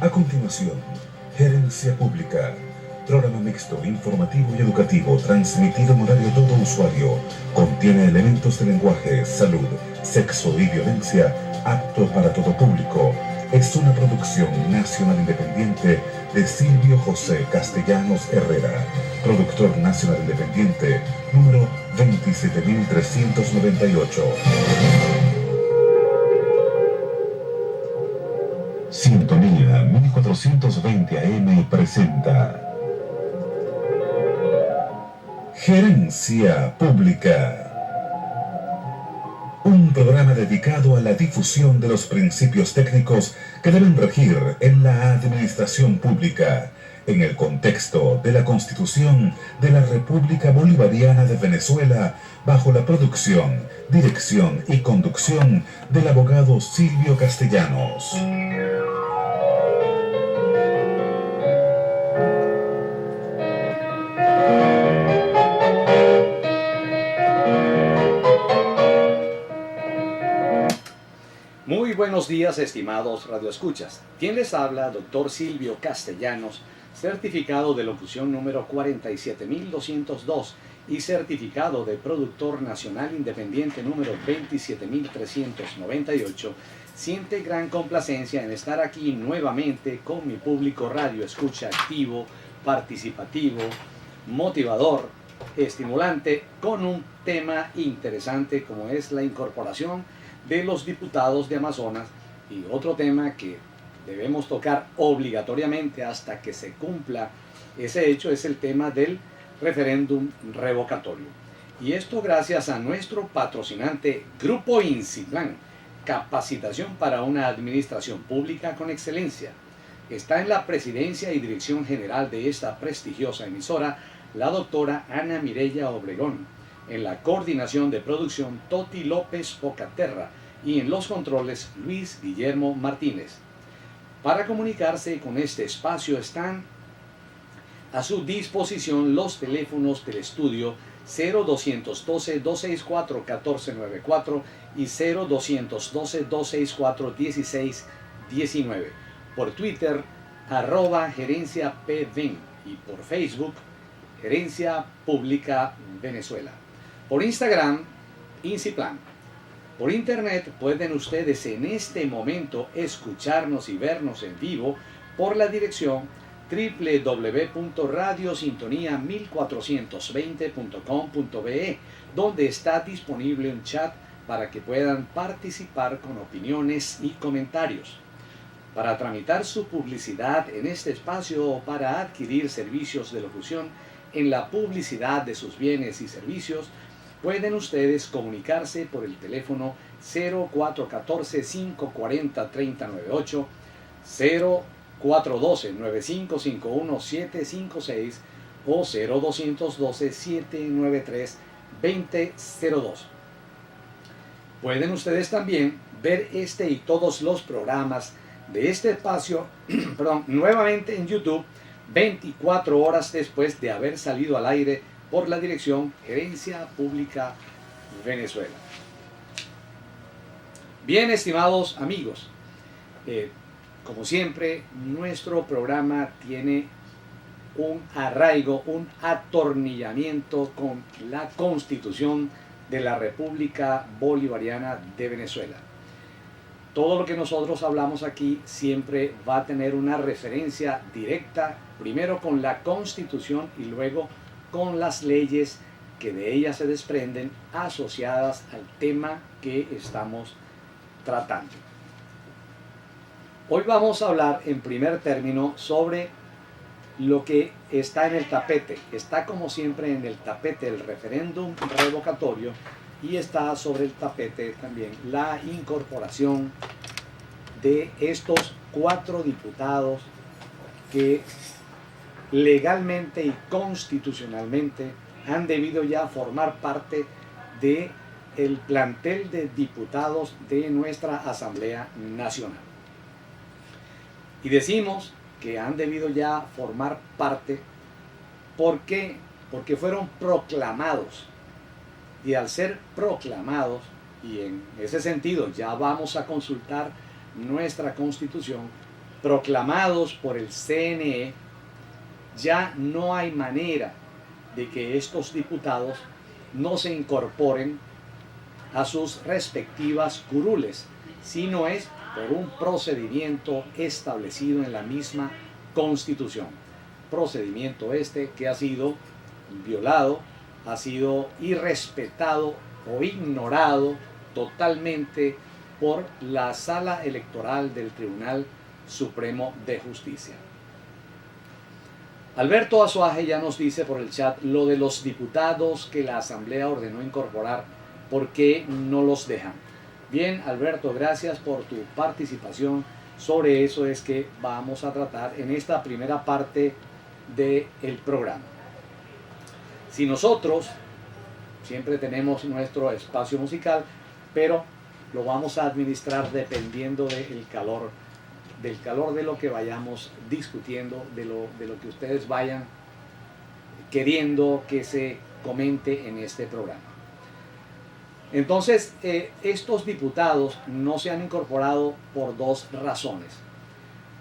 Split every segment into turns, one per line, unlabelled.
A continuación, Gerencia Pública, programa mixto, informativo y educativo, transmitido en horario todo usuario, contiene elementos de lenguaje, salud, sexo y violencia, apto para todo público. Es una producción nacional independiente de Silvio José Castellanos Herrera, productor nacional independiente, número 27398. Sintonía 1420 AM presenta Gerencia Pública, un programa dedicado a la difusión de los principios técnicos que deben regir en la administración pública, en el contexto de la Constitución de la República Bolivariana de Venezuela, bajo la producción, dirección y conducción del abogado Silvio Castellanos.
Muy buenos días, estimados radioescuchas. ¿Quién les habla? Doctor Silvio Castellanos, certificado de locución número 47202 y certificado de productor nacional independiente número 27398. Siente gran complacencia en estar aquí nuevamente con mi público radioescucha activo, participativo, motivador, estimulante, con un tema interesante como es la incorporación de los diputados de Amazonas, y otro tema que debemos tocar obligatoriamente hasta que se cumpla ese hecho es el tema del referéndum revocatorio. Y esto gracias a nuestro patrocinante Grupo Inciplan, capacitación para una administración pública con excelencia. Está en la presidencia y dirección general de esta prestigiosa emisora la doctora Ana Mireya Obregón, en la coordinación de producción Toti López Pocaterra y en los controles Luis Guillermo Martínez. Para comunicarse con este espacio están a su disposición los teléfonos del estudio 0212-264-1494 y 0212-264-1619, por Twitter @gerenciapven y por Facebook Gerencia Pública Venezuela. Por Instagram, Inciplan. Por internet pueden ustedes en este momento escucharnos y vernos en vivo por la dirección www.radiosintonía1420.com.be, donde está disponible un chat para que puedan participar con opiniones y comentarios. Para tramitar su publicidad en este espacio o para adquirir servicios de locución en la publicidad de sus bienes y servicios, pueden ustedes comunicarse por el teléfono 0414-540-3098, 0412-9551-756 o 0212-793-2002. Pueden ustedes también ver este y todos los programas de este espacio nuevamente en YouTube 24 horas después de haber salido al aire por la dirección Gerencia Pública Venezuela. Bien, estimados amigos, como siempre, nuestro programa tiene un arraigo, un atornillamiento con la Constitución de la República Bolivariana de Venezuela. Todo lo que nosotros hablamos aquí siempre va a tener una referencia directa, primero con la Constitución y luego con las leyes que de ella se desprenden asociadas al tema que estamos tratando. Hoy vamos a hablar en primer término sobre lo que está en el tapete. Está como siempre en el tapete el referéndum revocatorio y está sobre el tapete también la incorporación de estos 4 diputados que legalmente y constitucionalmente han debido ya formar parte de el plantel de diputados de nuestra Asamblea Nacional. Y decimos que han debido ya formar parte, ¿por qué? Porque fueron proclamados. Y al ser proclamados, y en ese sentido ya vamos a consultar nuestra Constitución, proclamados por el CNE, ya no hay manera de que estos diputados no se incorporen a sus respectivas curules, sino es por un procedimiento establecido en la misma Constitución. Procedimiento este que ha sido violado, ha sido irrespetado o ignorado totalmente por la Sala Electoral del Tribunal Supremo de Justicia. Alberto Azuaje ya nos dice por el chat lo de los diputados que la Asamblea ordenó incorporar, ¿por qué no los dejan? Bien, Alberto, gracias por tu participación. Sobre eso es que vamos a tratar en esta primera parte del programa. Si nosotros siempre tenemos nuestro espacio musical, pero lo vamos a administrar dependiendo del calor de lo que vayamos discutiendo, de lo que ustedes vayan queriendo que se comente en este programa. Entonces, estos diputados no se han incorporado por dos razones.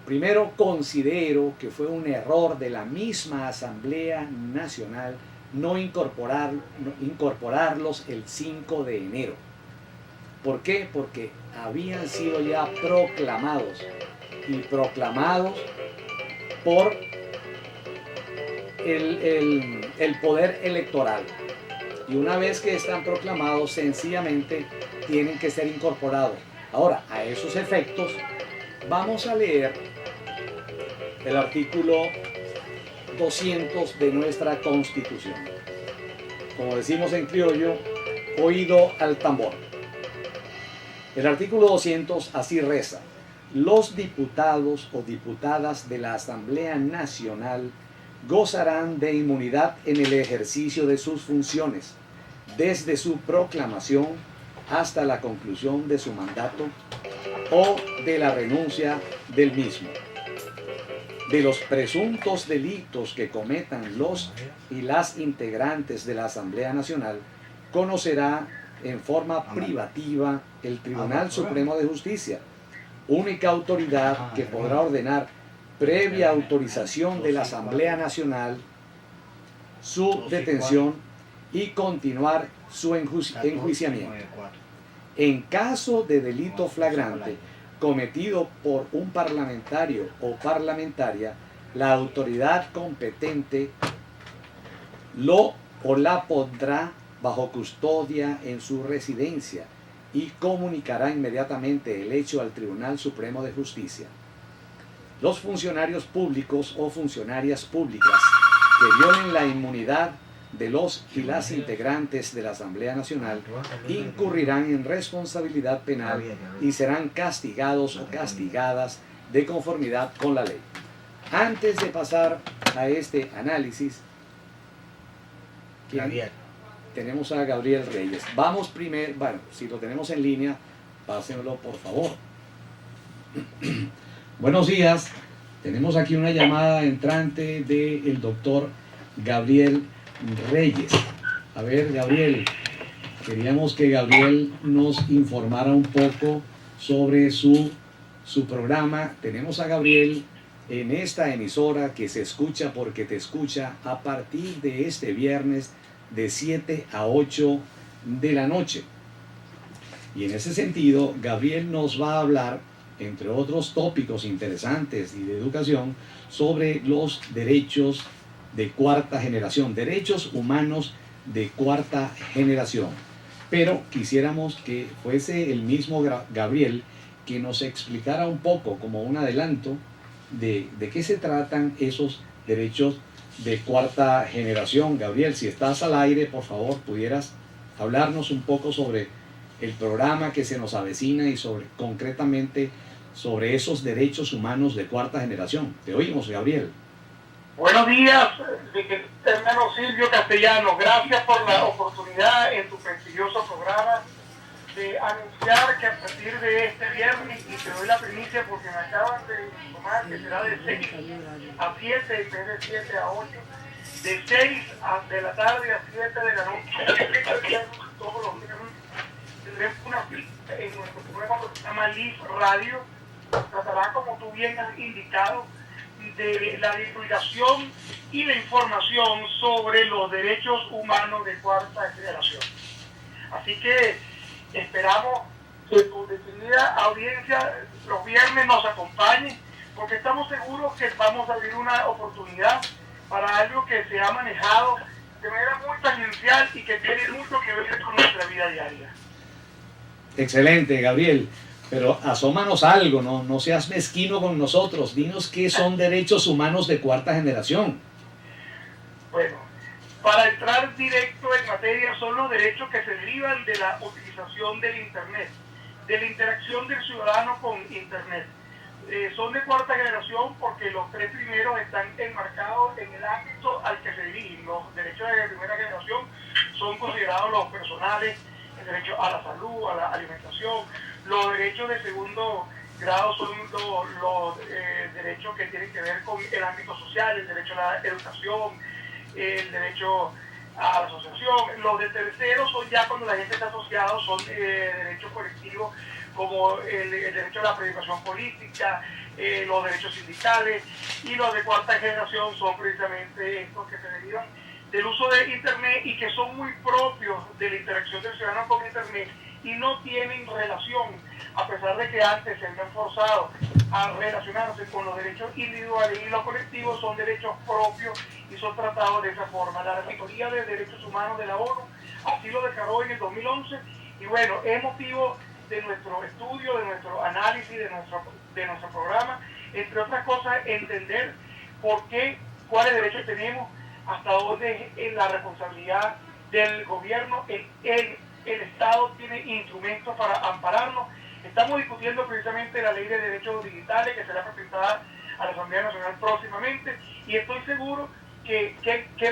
Primero, considero que fue un error de la misma Asamblea Nacional no incorporarlos el 5 de enero. ¿Por qué? Porque habían sido ya proclamados por el poder electoral. Y una vez que están proclamados, sencillamente tienen que ser incorporados. Ahora, a esos efectos, vamos a leer el artículo 200 de nuestra Constitución. Como decimos en criollo, oído al tambor. El artículo 200 así reza: los diputados o diputadas de la Asamblea Nacional gozarán de inmunidad en el ejercicio de sus funciones, desde su proclamación hasta la conclusión de su mandato o de la renuncia del mismo. De los presuntos delitos que cometan los y las integrantes de la Asamblea Nacional, conocerá en forma privativa el Tribunal Supremo de Justicia, única autoridad que podrá ordenar, previa autorización de la Asamblea Nacional, su detención y continuar su enjuiciamiento. En caso de delito flagrante cometido por un parlamentario o parlamentaria, la autoridad competente lo o la pondrá bajo custodia en su residencia y comunicará inmediatamente el hecho al Tribunal Supremo de Justicia. Los funcionarios públicos o funcionarias públicas que violen la inmunidad de los y las integrantes de la Asamblea Nacional incurrirán en responsabilidad penal y serán castigados o castigadas de conformidad con la ley. Antes de pasar a este análisis, tenemos a Gabriel Reyes. Vamos primero, bueno, si lo tenemos en línea, pásenlo por favor. Buenos días, tenemos aquí una llamada entrante del doctor Gabriel Reyes. A ver, Gabriel, queríamos que Gabriel nos informara un poco sobre su programa. Tenemos a Gabriel en esta emisora que se escucha porque te escucha a partir de este viernes de 7 a 8 de la noche. Y en ese sentido, Gabriel nos va a hablar, entre otros tópicos interesantes y de educación, sobre los derechos de cuarta generación, derechos humanos de cuarta generación. Pero quisiéramos que fuese el mismo Gabriel que nos explicara un poco, como un adelanto, de qué se tratan esos derechos de cuarta generación. Gabriel, si estás al aire, por favor, pudieras hablarnos un poco sobre el programa que se nos avecina y concretamente sobre esos derechos humanos de cuarta generación. Te oímos, Gabriel.
Buenos días, hermano Silvio Castellano. Gracias por la oportunidad en tu prestigioso programa de anunciar que a partir de este viernes, y te doy la primicia porque me acaban de informar que será de 6 a 7, en vez de 7 a 8, de 6 de la tarde a 7 de la noche, todos los viernes tendremos una cita en nuestro programa que se llama Live Radio, tratará, como tú bien has indicado, de la divulgación y la información sobre los derechos humanos de cuarta generación. Así que esperamos que tu definida audiencia los viernes nos acompañe, porque estamos seguros que vamos a abrir una oportunidad para algo que se ha manejado de manera muy tangencial y que tiene mucho que ver con nuestra vida diaria.
Excelente, Gabriel. Pero asómanos algo, no seas mezquino con nosotros. Dinos qué son derechos humanos de cuarta generación.
Bueno, para entrar directo en materia, son los derechos que se derivan de la utilización del Internet, de la interacción del ciudadano con Internet. Son de cuarta generación porque los tres primeros están enmarcados en el ámbito al que se dirigen. Los derechos de primera generación son considerados los personales, el derecho a la salud, a la alimentación. Los derechos de segundo grado son los derechos que tienen que ver con el ámbito social, el derecho a la educación, el derecho a la asociación. Los de tercero son ya cuando la gente está asociada, son derechos colectivos como el derecho a la participación política, los derechos sindicales, y los de cuarta generación son precisamente estos que se derivan del uso de Internet y que son muy propios de la interacción del ciudadano con Internet y no tienen relación, a pesar de que antes se habían forzado a relacionarse con los derechos individuales y los colectivos, son derechos propios y son tratados de esa forma. La Rectoría de Derechos Humanos de la ONU así lo declaró en el 2011 y bueno, es motivo de nuestro estudio, de nuestro análisis, de nuestro programa, entre otras cosas, entender por qué, cuáles derechos tenemos, hasta dónde es la responsabilidad del gobierno, el Estado tiene instrumentos para ampararnos. Estamos discutiendo precisamente la ley de derechos digitales que será presentada a la Asamblea Nacional próximamente y estoy seguro que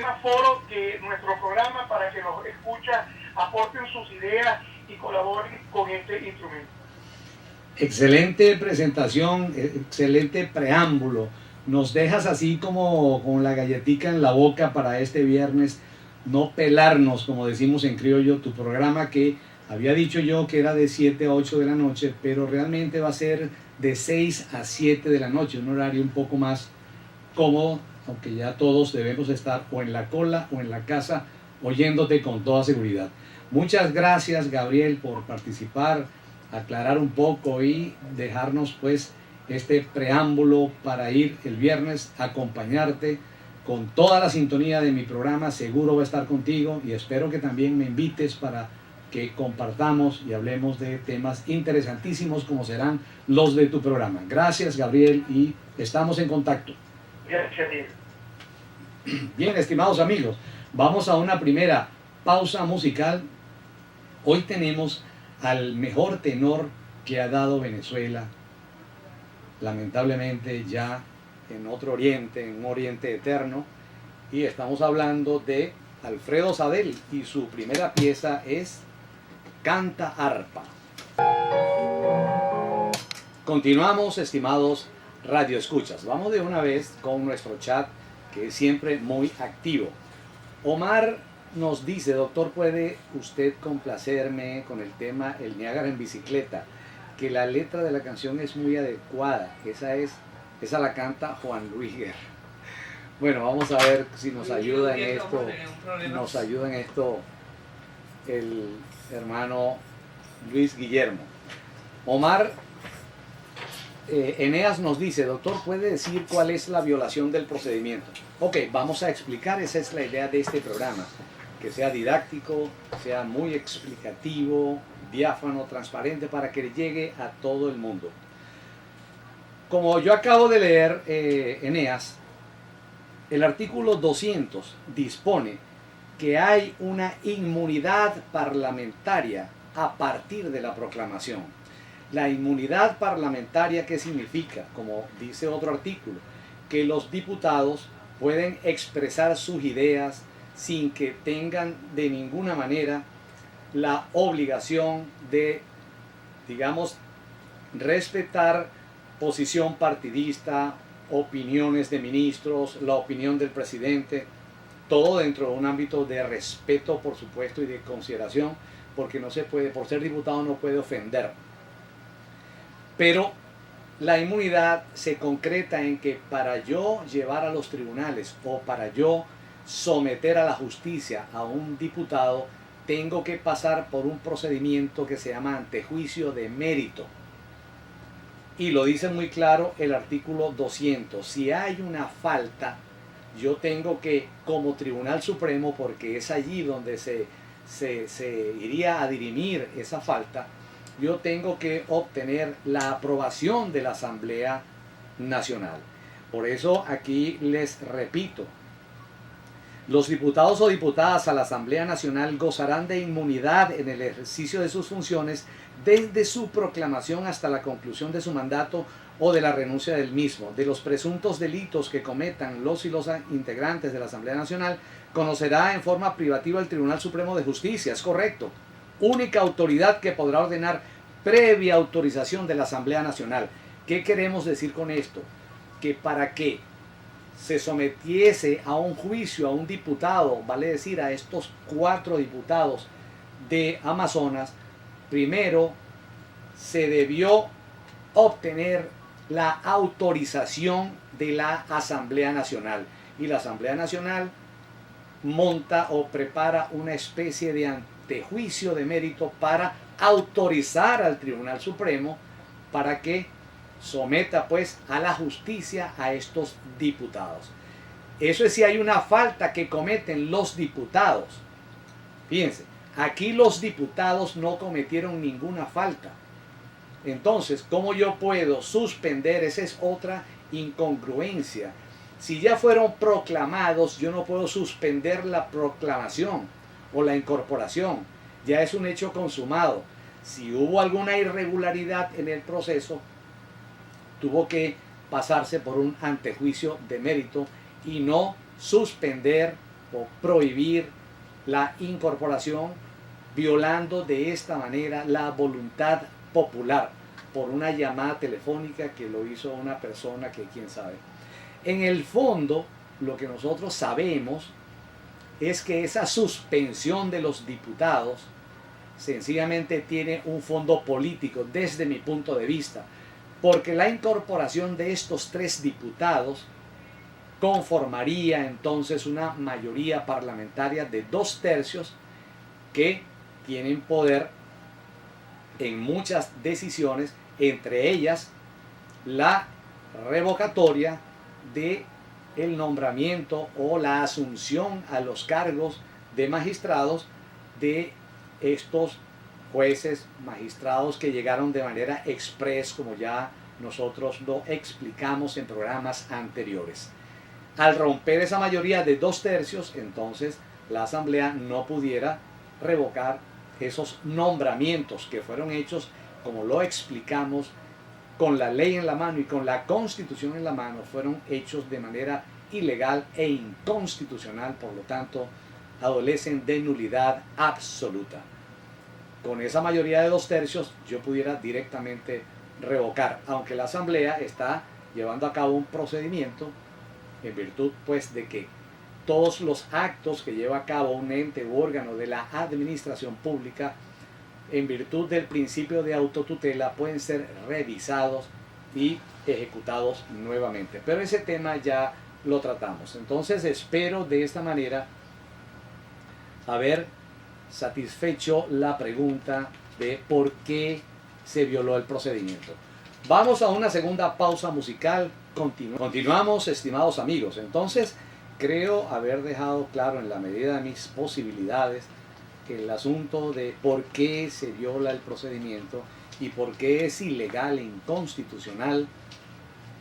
más foro que nuestro programa para que los escuchas aporten sus ideas y colaboren con este instrumento.
Excelente presentación, excelente preámbulo. Nos dejas así como con la galletica en la boca para este viernes, no pelarnos, como decimos en criollo, tu programa que había dicho yo que era de 7 a 8 de la noche, pero realmente va a ser de 6 a 7 de la noche, un horario un poco más cómodo, aunque ya todos debemos estar o en la cola o en la casa oyéndote con toda seguridad. Muchas gracias, Gabriel, por participar, aclarar un poco y dejarnos pues este preámbulo para ir el viernes a acompañarte con toda la sintonía de mi programa. Seguro va a estar contigo y espero que también me invites para que compartamos y hablemos de temas interesantísimos como serán los de tu programa. Gracias, Gabriel, y estamos en contacto.
Gracias.
Bien, estimados amigos, vamos a una primera pausa musical. Hoy tenemos al mejor tenor que ha dado Venezuela, lamentablemente ya en otro oriente, en un oriente eterno, y estamos hablando de Alfredo Sadel y su primera pieza es Canta Arpa. Continuamos, estimados radioescuchas. Vamos de una vez con nuestro chat que es siempre muy activo. Omar nos dice: doctor, ¿puede usted complacerme con el tema El Niágara en bicicleta? Que la letra de la canción es muy adecuada. Esa la canta Juan Luis Guerra. Bueno, vamos a ver si nos ayuda en esto. Nos ayuda en esto el hermano Luis Guillermo. Omar Eneas nos dice: doctor, ¿puede decir cuál es la violación del procedimiento? Ok, vamos a explicar. Esa es la idea de este programa. Que sea didáctico, sea muy explicativo, diáfano, transparente, para que llegue a todo el mundo. Como yo acabo de leer, Eneas, el artículo 200 dispone que hay una inmunidad parlamentaria a partir de la proclamación. La inmunidad parlamentaria, ¿qué significa? Como dice otro artículo, que los diputados pueden expresar sus ideas sin que tengan de ninguna manera la obligación de, digamos, respetar posición partidista, opiniones de ministros, la opinión del presidente, todo dentro de un ámbito de respeto, por supuesto, y de consideración, porque no se puede, por ser diputado no puede ofender. Pero La inmunidad se concreta en que para yo llevar a los tribunales o para yo someter a la justicia a un diputado, tengo que pasar por un procedimiento que se llama antejuicio de mérito. Y lo dice muy claro el artículo 200. Si hay una falta, yo tengo que, como Tribunal Supremo, porque es allí donde se iría a dirimir esa falta, yo tengo que obtener la aprobación de la Asamblea Nacional. Por eso aquí les repito, los diputados o diputadas a la Asamblea Nacional gozarán de inmunidad en el ejercicio de sus funciones desde su proclamación hasta la conclusión de su mandato o de la renuncia del mismo. De los presuntos delitos que cometan los y los integrantes de la Asamblea Nacional, conocerá en forma privativa el Tribunal Supremo de Justicia, es correcto. Única autoridad que podrá ordenar previa autorización de la Asamblea Nacional. ¿Qué queremos decir con esto? Que para que se sometiese a un juicio a un diputado, vale decir a estos 4 diputados de Amazonas, primero se debió obtener la autorización de la Asamblea Nacional. Y la Asamblea Nacional monta o prepara una especie de antejuicio de mérito para autorizar al Tribunal Supremo para que someta pues a la justicia a estos diputados. Eso es si hay una falta que cometen los diputados. Fíjense, aquí los diputados no cometieron ninguna falta. Entonces, ¿cómo yo puedo suspender? Esa es otra incongruencia. Si ya fueron proclamados, yo no puedo suspender la proclamación o la incorporación. Ya es un hecho consumado. Si hubo alguna irregularidad en el proceso, tuvo que pasarse por un antejuicio de mérito y no suspender o prohibir la incorporación, violando de esta manera la voluntad popular por una llamada telefónica que lo hizo una persona que quién sabe. En el fondo, lo que nosotros sabemos es que esa suspensión de los diputados sencillamente tiene un fondo político desde mi punto de vista, porque la incorporación de estos 3 diputados conformaría entonces una mayoría parlamentaria de 2/3 que tienen poder en muchas decisiones, entre ellas la revocatoria de el nombramiento o la asunción a los cargos de magistrados de estos jueces, magistrados que llegaron de manera express, como ya nosotros lo explicamos en programas anteriores. Al romper esa mayoría de 2/3, entonces la Asamblea no pudiera revocar esos nombramientos que fueron hechos, como lo explicamos, con la ley en la mano y con la Constitución en la mano, fueron hechos de manera ilegal e inconstitucional, por lo tanto, adolecen de nulidad absoluta. Con esa mayoría de 2/3 yo pudiera directamente revocar, aunque la Asamblea está llevando a cabo un procedimiento en virtud pues de que todos los actos que lleva a cabo un ente u órgano de la administración pública en virtud del principio de autotutela pueden ser revisados y ejecutados nuevamente. Pero ese tema ya lo tratamos. Entonces espero de esta manera haber satisfecho la pregunta de por qué se violó el procedimiento. Vamos a una segunda pausa musical. Continuamos, estimados amigos. Entonces, creo haber dejado claro en la medida de mis posibilidades que el asunto de por qué se viola el procedimiento y por qué es ilegal e inconstitucional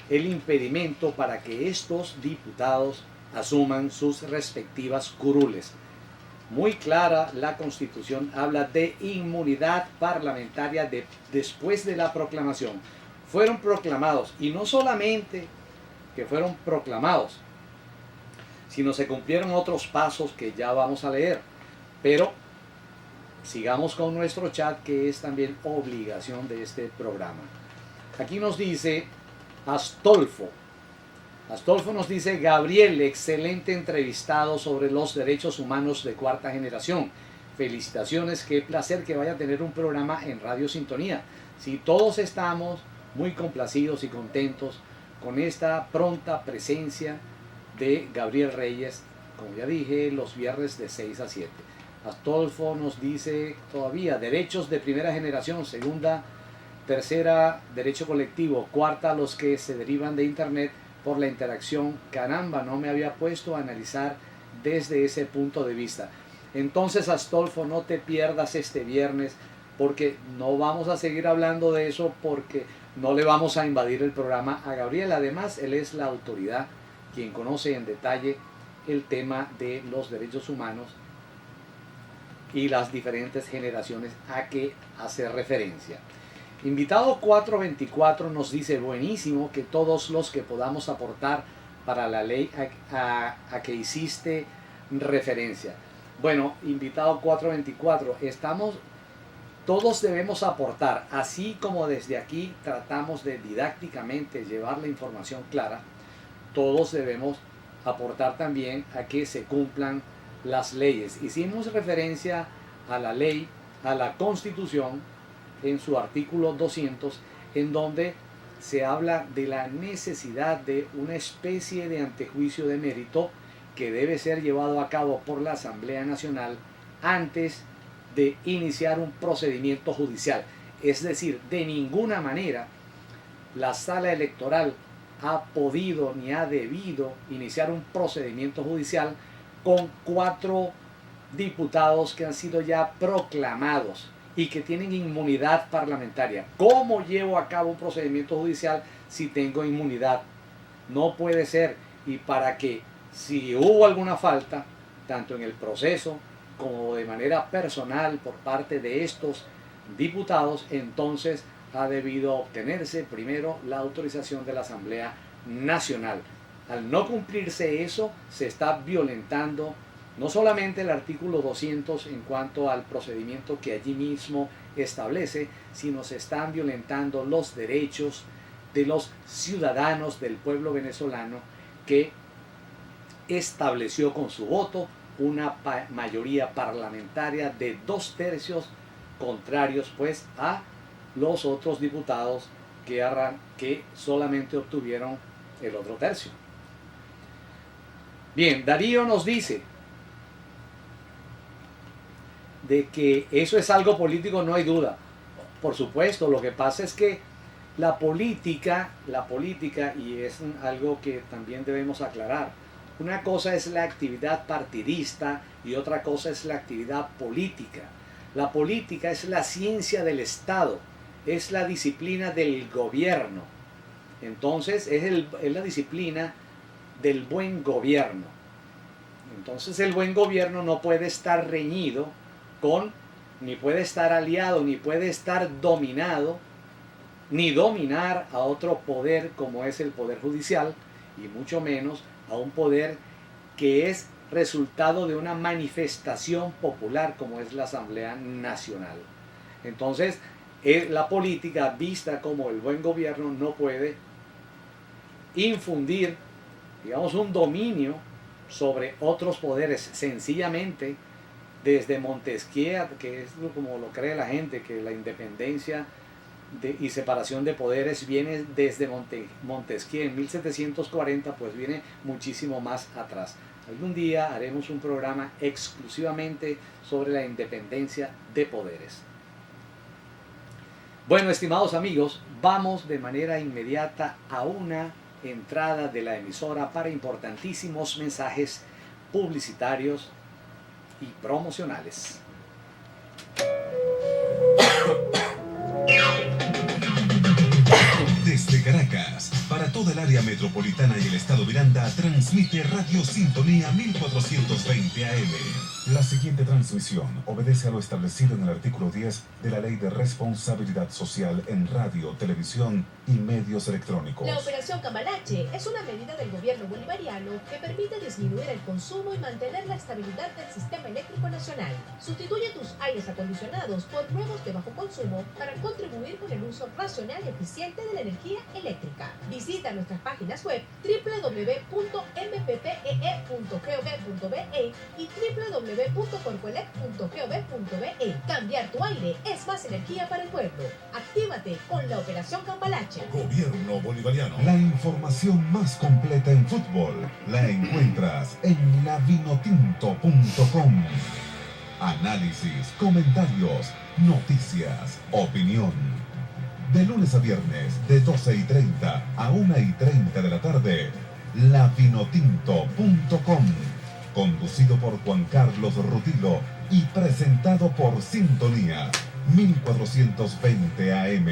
el impedimento para que estos diputados asuman sus respectivas curules. Muy clara la Constitución, habla de inmunidad parlamentaria después de la proclamación. Fueron proclamados, y no solamente que fueron proclamados, sino se cumplieron otros pasos que ya vamos a leer. Pero sigamos con nuestro chat, que es también obligación de este programa. Aquí nos dice Astolfo. Astolfo nos dice: Gabriel, excelente entrevistado sobre los derechos humanos de 4ª generación. Felicitaciones, qué placer que vaya a tener un programa en Radio Sintonía. Si todos estamos muy complacidos y contentos con esta pronta presencia de Gabriel Reyes, como ya dije, los viernes de 6 a 7. Astolfo nos dice todavía derechos de primera generación, segunda, tercera, derecho colectivo, cuarta, los que se derivan de internet por la interacción. Caramba, no me había puesto a analizar desde ese punto de vista. Entonces, Astolfo, no te pierdas este viernes, porque no vamos a seguir hablando de eso, porque no le vamos a invadir el programa a Gabriel. Además, él es la autoridad quien conoce en detalle el tema de los derechos humanos y las diferentes generaciones a que hace referencia. Invitado 424 nos dice: buenísimo que todos los que podamos aportar para la ley a que hiciste referencia. Bueno, invitado 424, todos debemos aportar, así como desde aquí tratamos de didácticamente llevar la información clara, todos debemos aportar también a que se cumplan las leyes. Hicimos referencia a la ley, a la Constitución, en su artículo 200, en donde se habla de la necesidad de una especie de antejuicio de mérito que debe ser llevado a cabo por la Asamblea Nacional antes de iniciar un procedimiento judicial. Es decir, de ninguna manera la sala electoral ha podido ni ha debido iniciar un procedimiento judicial con 4 diputados que han sido ya proclamados y que tienen inmunidad parlamentaria. ¿Cómo llevo a cabo un procedimiento judicial si tengo inmunidad? No puede ser. Y para que, si hubo alguna falta, tanto en el proceso como de manera personal por parte de estos diputados, entonces ha debido obtenerse primero la autorización de la Asamblea Nacional. Al no cumplirse eso, se está violentando no solamente el artículo 200 en cuanto al procedimiento que allí mismo establece, sino se están violentando los derechos de los ciudadanos del pueblo venezolano, que estableció con su voto una mayoría parlamentaria de 2/3, contrarios pues a los otros diputados que solamente obtuvieron el otro tercio. Bien, Darío nos dice de que eso es algo político, no hay duda. Por supuesto, lo que pasa es que la política, y es algo que también debemos aclarar, una cosa es la actividad partidista y otra cosa es la actividad política. La política es la ciencia del Estado, es la disciplina del gobierno. Entonces es la disciplina del buen gobierno. Entonces el buen gobierno no puede estar reñido ni puede estar aliado, ni puede estar dominado, ni dominar a otro poder como es el poder judicial, y mucho menos a un poder que es resultado de una manifestación popular como es la Asamblea Nacional. Entonces, la política, vista como el buen gobierno, no puede infundir, digamos, un dominio sobre otros poderes. Sencillamente, desde Montesquieu, que es como lo cree la gente, que la independencia y separación de poderes viene desde Montesquieu en 1740, pues viene muchísimo más atrás. Algún día haremos un programa exclusivamente sobre la independencia de poderes. Bueno, estimados amigos, vamos de manera inmediata a una entrada de la emisora para importantísimos mensajes publicitarios y promocionales.
Desde Caracas, para toda el área metropolitana y el estado Miranda, transmite Radio Sintonía 1420 AM. La siguiente transmisión obedece a lo establecido en el artículo 10 de la Ley de Responsabilidad Social en Radio, Televisión y Medios Electrónicos.
La Operación Cambalache es una medida del gobierno bolivariano que permite disminuir el consumo y mantener la estabilidad del sistema eléctrico nacional. Sustituye tus aires acondicionados por nuevos de bajo consumo para contribuir con el uso racional y eficiente de la energía eléctrica. Visita Visita nuestras páginas web www.mppee.gov.be y www.corpoelec.gov.be. Cambiar tu aire es más energía para el pueblo. Actívate con la Operación Cambalache.
Gobierno Bolivariano. La información más completa en fútbol la encuentras en lavinotinto.com. Análisis, comentarios, noticias, opinión. De lunes a viernes, de 12:30 a 1:30 de la tarde, lavinotinto.com. Conducido por Juan Carlos Rutilo y presentado por Sintonía 1420 AM.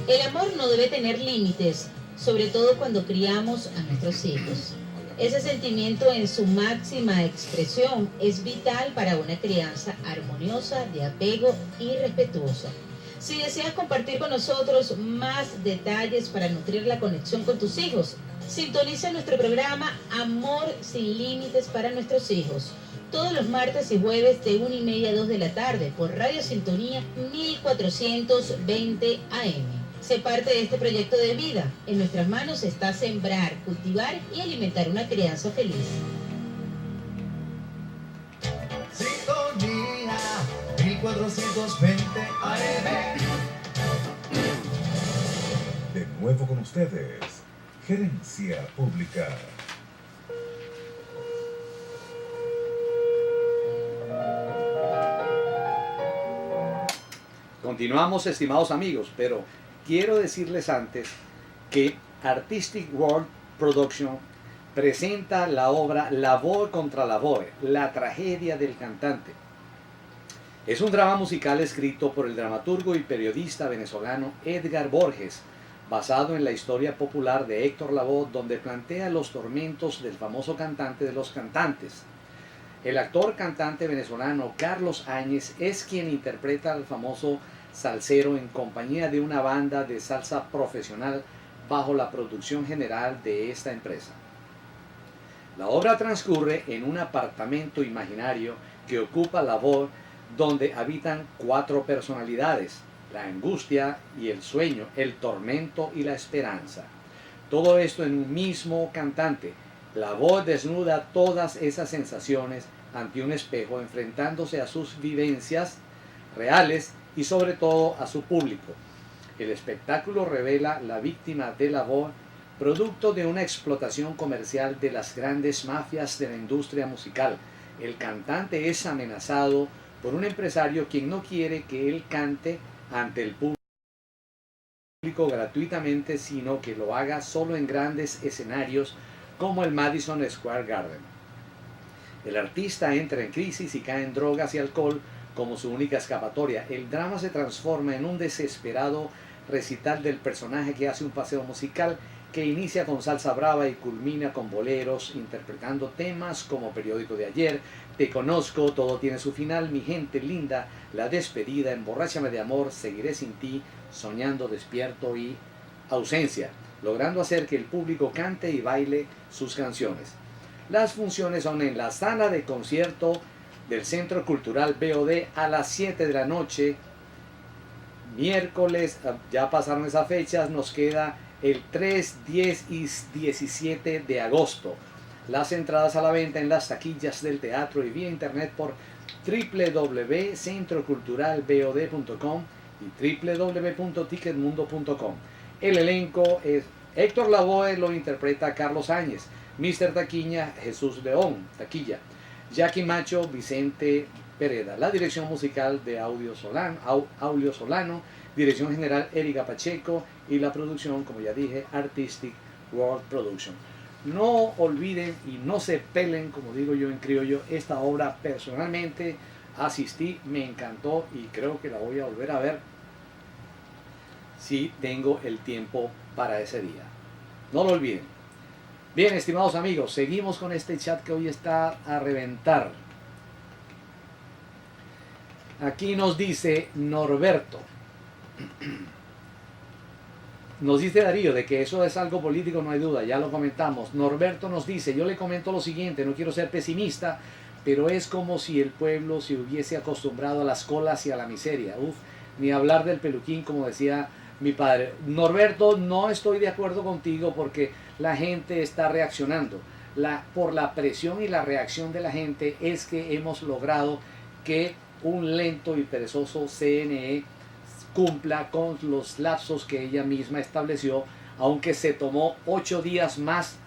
El amor no debe tener límites, sobre todo cuando criamos a nuestros hijos. Ese sentimiento en su máxima expresión es vital para una crianza armoniosa, de apego y respetuosa. Si deseas compartir con nosotros más detalles para nutrir la conexión con tus hijos, sintoniza nuestro programa Amor sin Límites para nuestros hijos, todos los martes y jueves de 1:30 a 2 de la tarde por Radio Sintonía 1420 AM. Sé parte de este proyecto de vida. En nuestras manos está sembrar, cultivar y alimentar una crianza feliz.
Sintonía 1420 AM.
De nuevo con ustedes, Gerencia Pública.
Continuamos, estimados amigos, pero quiero decirles antes que Artistic World Production presenta la obra Labor contra Labor, la tragedia del cantante. Es un drama musical escrito por el dramaturgo y periodista venezolano Edgar Borges, basado en la historia popular de Héctor Lavoe, donde plantea los tormentos del famoso cantante de los cantantes. El actor cantante venezolano Carlos Áñez es quien interpreta al famoso salsero en compañía de una banda de salsa profesional bajo la producción general de esta empresa. La obra transcurre en un apartamento imaginario que ocupa Lavoe, donde habitan 4 personalidades: la angustia y el sueño, el tormento y la esperanza. Todo esto en un mismo cantante. Lavoe desnuda todas esas sensaciones ante un espejo, enfrentándose a sus vivencias reales y sobre todo a su público. El espectáculo revela la víctima de Lavoe, producto de una explotación comercial de las grandes mafias de la industria musical. El cantante es amenazado por un empresario quien no quiere que él cante ante el público gratuitamente, sino que lo haga solo en grandes escenarios como el Madison Square Garden. El artista entra en crisis y cae en drogas y alcohol como su única escapatoria. El drama se transforma en un desesperado recital del personaje que hace un paseo musical que inicia con salsa brava y culmina con boleros, interpretando temas como Periódico de Ayer, Te Conozco, Todo Tiene Su Final, Mi Gente Linda, La Despedida, Emborráchame de Amor, Seguiré Sin Ti, Soñando Despierto y Ausencia, logrando hacer que el público cante y baile sus canciones. Las funciones son en la sala de concierto del Centro Cultural BOD a las 7 de la noche, miércoles. Ya pasaron esas fechas, nos queda el 3, 10 y 17 de agosto. Las entradas a la venta en las taquillas del teatro y vía internet por www.centroculturalbod.com y www.ticketmundo.com. El elenco es Héctor Lavoe, lo interpreta Carlos Áñez, Mr. Taquilla, Jesús León, Taquilla, Jackie Macho, Vicente Pereda. La dirección musical de Aulio Solano, dirección general Erika Pacheco y la producción, como ya dije, Artistic World Production. No olviden y no se pelen, como digo yo en criollo, esta obra personalmente asistí, me encantó y creo que la voy a volver a ver si tengo el tiempo para ese día. No lo olviden. Bien, estimados amigos, seguimos con este chat que hoy está a reventar. Aquí nos dice Norberto. Nos dice Darío de que eso es algo político, no hay duda, ya lo comentamos. Norberto nos dice, yo le comento lo siguiente, no quiero ser pesimista, pero es como si el pueblo se hubiese acostumbrado a las colas y a la miseria. Ni hablar del peluquín, como decía mi padre. Norberto, no estoy de acuerdo contigo porque la gente está reaccionando. Por la presión y la reacción de la gente es que hemos logrado que un lento y perezoso CNE cumpla con los lapsos que ella misma estableció, aunque se tomó 8 días más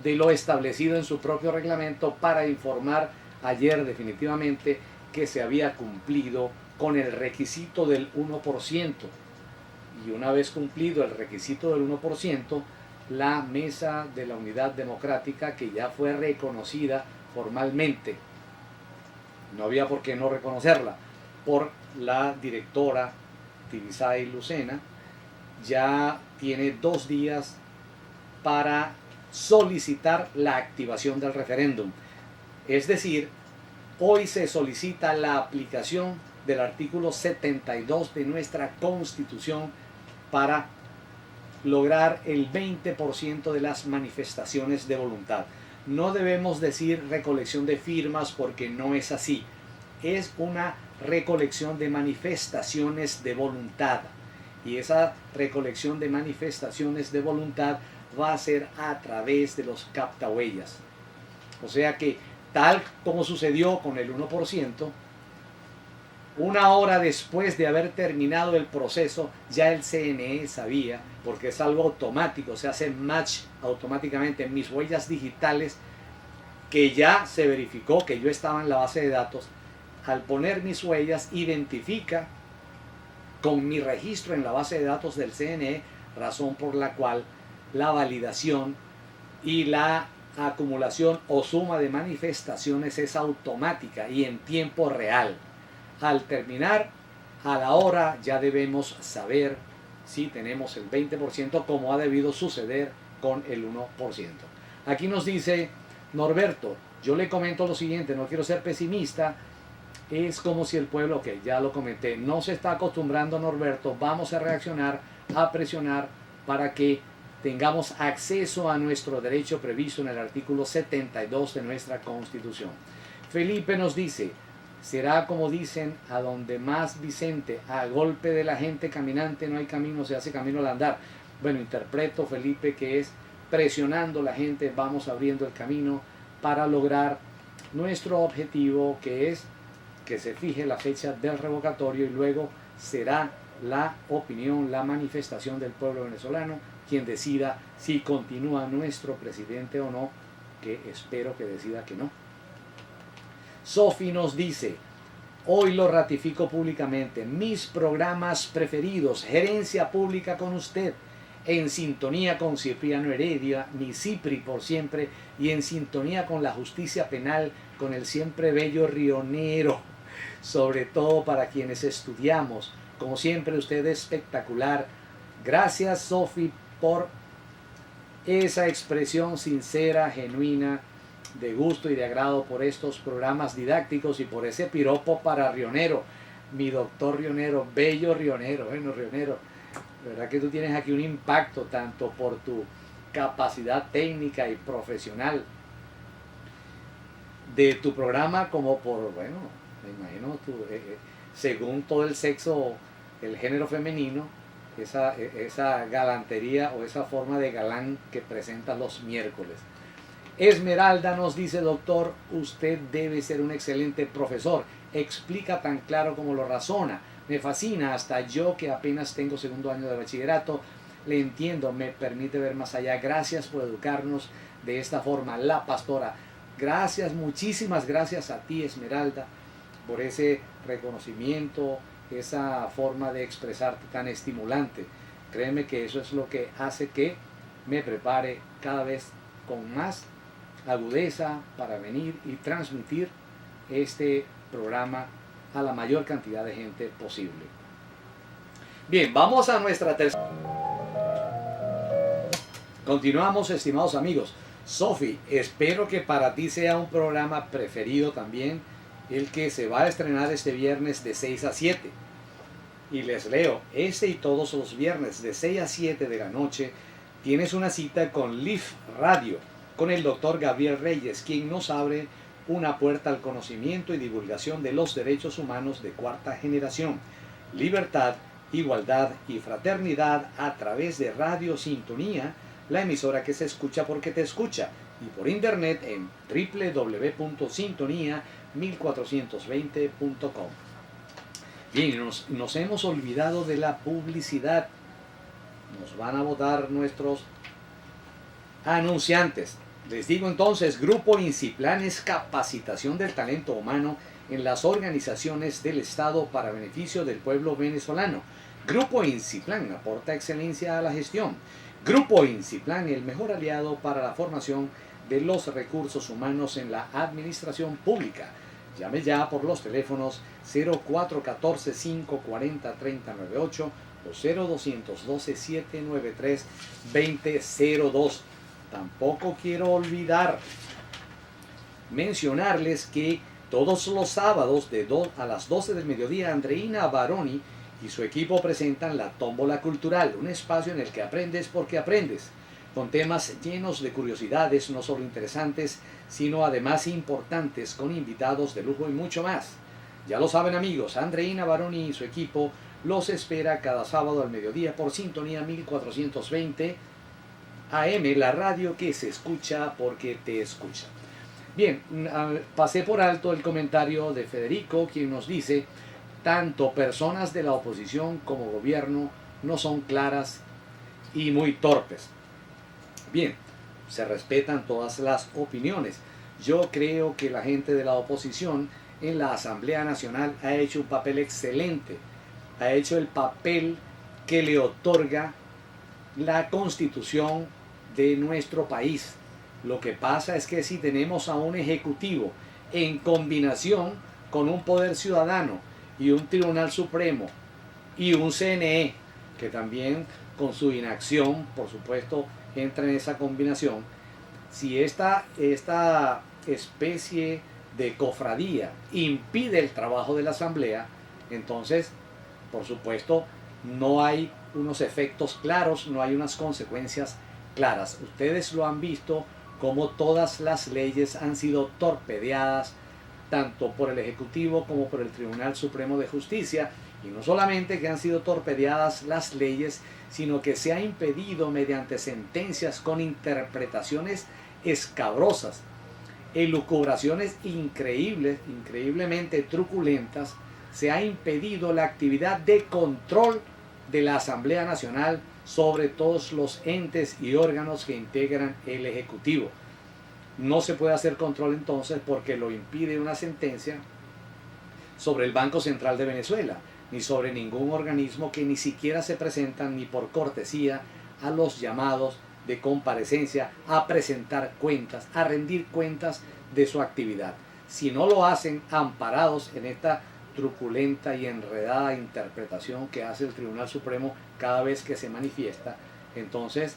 de lo establecido en su propio reglamento para informar ayer definitivamente que se había cumplido con el requisito del 1%. Y una vez cumplido el requisito del 1%, la Mesa de la Unidad Democrática, que ya fue reconocida formalmente, no había por qué no reconocerla, por la directora Tibisay Lucena, ya tiene 2 días para solicitar la activación del referéndum. Es decir, hoy se solicita la aplicación del artículo 72 de nuestra Constitución para lograr el 20% de las manifestaciones de voluntad. No debemos decir recolección de firmas porque no es así. Es una recolección de manifestaciones de voluntad. Y esa recolección de manifestaciones de voluntad va a ser a través de los captahuellas. O sea que, tal como sucedió con el 1%, una hora después de haber terminado el proceso, ya el CNE sabía, porque es algo automático, se hace match automáticamente en mis huellas digitales, que ya se verificó que yo estaba en la base de datos. Al poner mis huellas, identifica con mi registro en la base de datos del CNE, razón por la cual la validación y la acumulación o suma de manifestaciones es automática y en tiempo real. Al terminar, a la hora ya debemos saber si tenemos el 20% como ha debido suceder con el 1%. Aquí nos dice Norberto, yo le comento lo siguiente, no quiero ser pesimista, es como si el pueblo, que ya lo comenté, no se está acostumbrando, Norberto, vamos a reaccionar, a presionar para que tengamos acceso a nuestro derecho previsto en el artículo 72 de nuestra Constitución. Felipe nos dice, será como dicen, a donde más Vicente, a golpe de la gente caminante no hay camino, se hace camino al andar. Bueno, interpreto, Felipe, que es presionando a la gente, vamos abriendo el camino para lograr nuestro objetivo, que es que se fije la fecha del revocatorio y luego será la opinión, la manifestación del pueblo venezolano quien decida si continúa nuestro presidente o no, que espero que decida que no. Sofi nos dice, hoy lo ratifico públicamente, mis programas preferidos, Gerencia Pública con usted, en sintonía con Cipriano Heredia, mi Cipri por siempre, y en sintonía con la justicia penal, con el siempre bello Rionero, sobre todo para quienes estudiamos. Como siempre, usted es espectacular. Gracias, Sofi, por esa expresión sincera, genuina, de gusto y de agrado por estos programas didácticos y por ese piropo para Rionero, mi doctor Rionero, bello Rionero. Bueno, Rionero, la verdad que tú tienes aquí un impacto tanto por tu capacidad técnica y profesional de tu programa como por, bueno, me imagino, según todo el sexo, el género femenino, esa galantería o esa forma de galán que presentas los miércoles. Esmeralda nos dice, doctor, usted debe ser un excelente profesor, explica tan claro como lo razona, me fascina, hasta yo que apenas tengo segundo año de bachillerato, le entiendo, me permite ver más allá, gracias por educarnos de esta forma. La pastora, gracias, muchísimas gracias a ti, Esmeralda, por ese reconocimiento, esa forma de expresarte tan estimulante. Créeme que eso es lo que hace que me prepare cada vez con más agudeza para venir y transmitir este programa a la mayor cantidad de gente posible. Bien, vamos a nuestra tercera. Continuamos, estimados amigos. Sofi, espero que para ti sea un programa preferido también el que se va a estrenar este viernes de 6 a 7. Y les leo, este y todos los viernes de 6 a 7 de la noche tienes una cita con Leaf Radio, con el doctor Gabriel Reyes, quien nos abre una puerta al conocimiento y divulgación de los derechos humanos de cuarta generación, libertad, igualdad y fraternidad a través de Radio Sintonía, la emisora que se escucha porque te escucha, y por internet en www.sintonía1420.com. Bien, nos hemos olvidado de la publicidad. Nos van a votar nuestros anunciantes. Les digo entonces, Grupo Inciplan es capacitación del talento humano en las organizaciones del Estado para beneficio del pueblo venezolano. Grupo Inciplan aporta excelencia a la gestión. Grupo Inciplan, el mejor aliado para la formación de los recursos humanos en la administración pública. Llame ya por los teléfonos 0414-540-3098 o 0212-793-2002. Tampoco quiero olvidar mencionarles que todos los sábados a las 12 del mediodía, Andreina Baroni y su equipo presentan la Tómbola Cultural, un espacio en el que aprendes porque aprendes, con temas llenos de curiosidades, no solo interesantes, sino además importantes, con invitados de lujo y mucho más. Ya lo saben, amigos, Andreina Baroni y su equipo los espera cada sábado al mediodía por Sintonía 1420 AM, la radio que se escucha porque te escucha. Bien, pasé por alto el comentario de Federico, quien nos dice: tanto personas de la oposición como gobierno no son claras y muy torpes. Bien, se respetan todas las opiniones. Yo creo que la gente de la oposición en la Asamblea Nacional ha hecho un papel excelente, ha hecho el papel que le otorga la Constitución de nuestro país. Lo que pasa es que si tenemos a un ejecutivo en combinación con un poder ciudadano y un Tribunal Supremo y un CNE, que también con su inacción, por supuesto, entra en esa combinación, si esta especie de cofradía impide el trabajo de la Asamblea, entonces, por supuesto, no hay unos efectos claros, no hay unas consecuencias claras. Ustedes lo han visto, como todas las leyes han sido torpedeadas tanto por el Ejecutivo como por el Tribunal Supremo de Justicia, y no solamente que han sido torpedeadas las leyes, sino que se ha impedido mediante sentencias con interpretaciones escabrosas, elucubraciones increíblemente truculentas, se ha impedido la actividad de control de la Asamblea Nacional sobre todos los entes y órganos que integran el Ejecutivo. No se puede hacer control entonces porque lo impide una sentencia sobre el Banco Central de Venezuela, ni sobre ningún organismo que ni siquiera se presentan ni por cortesía a los llamados de comparecencia, a presentar cuentas, a rendir cuentas de su actividad. Si no lo hacen amparados en esta truculenta y enredada interpretación que hace el Tribunal Supremo cada vez que se manifiesta, entonces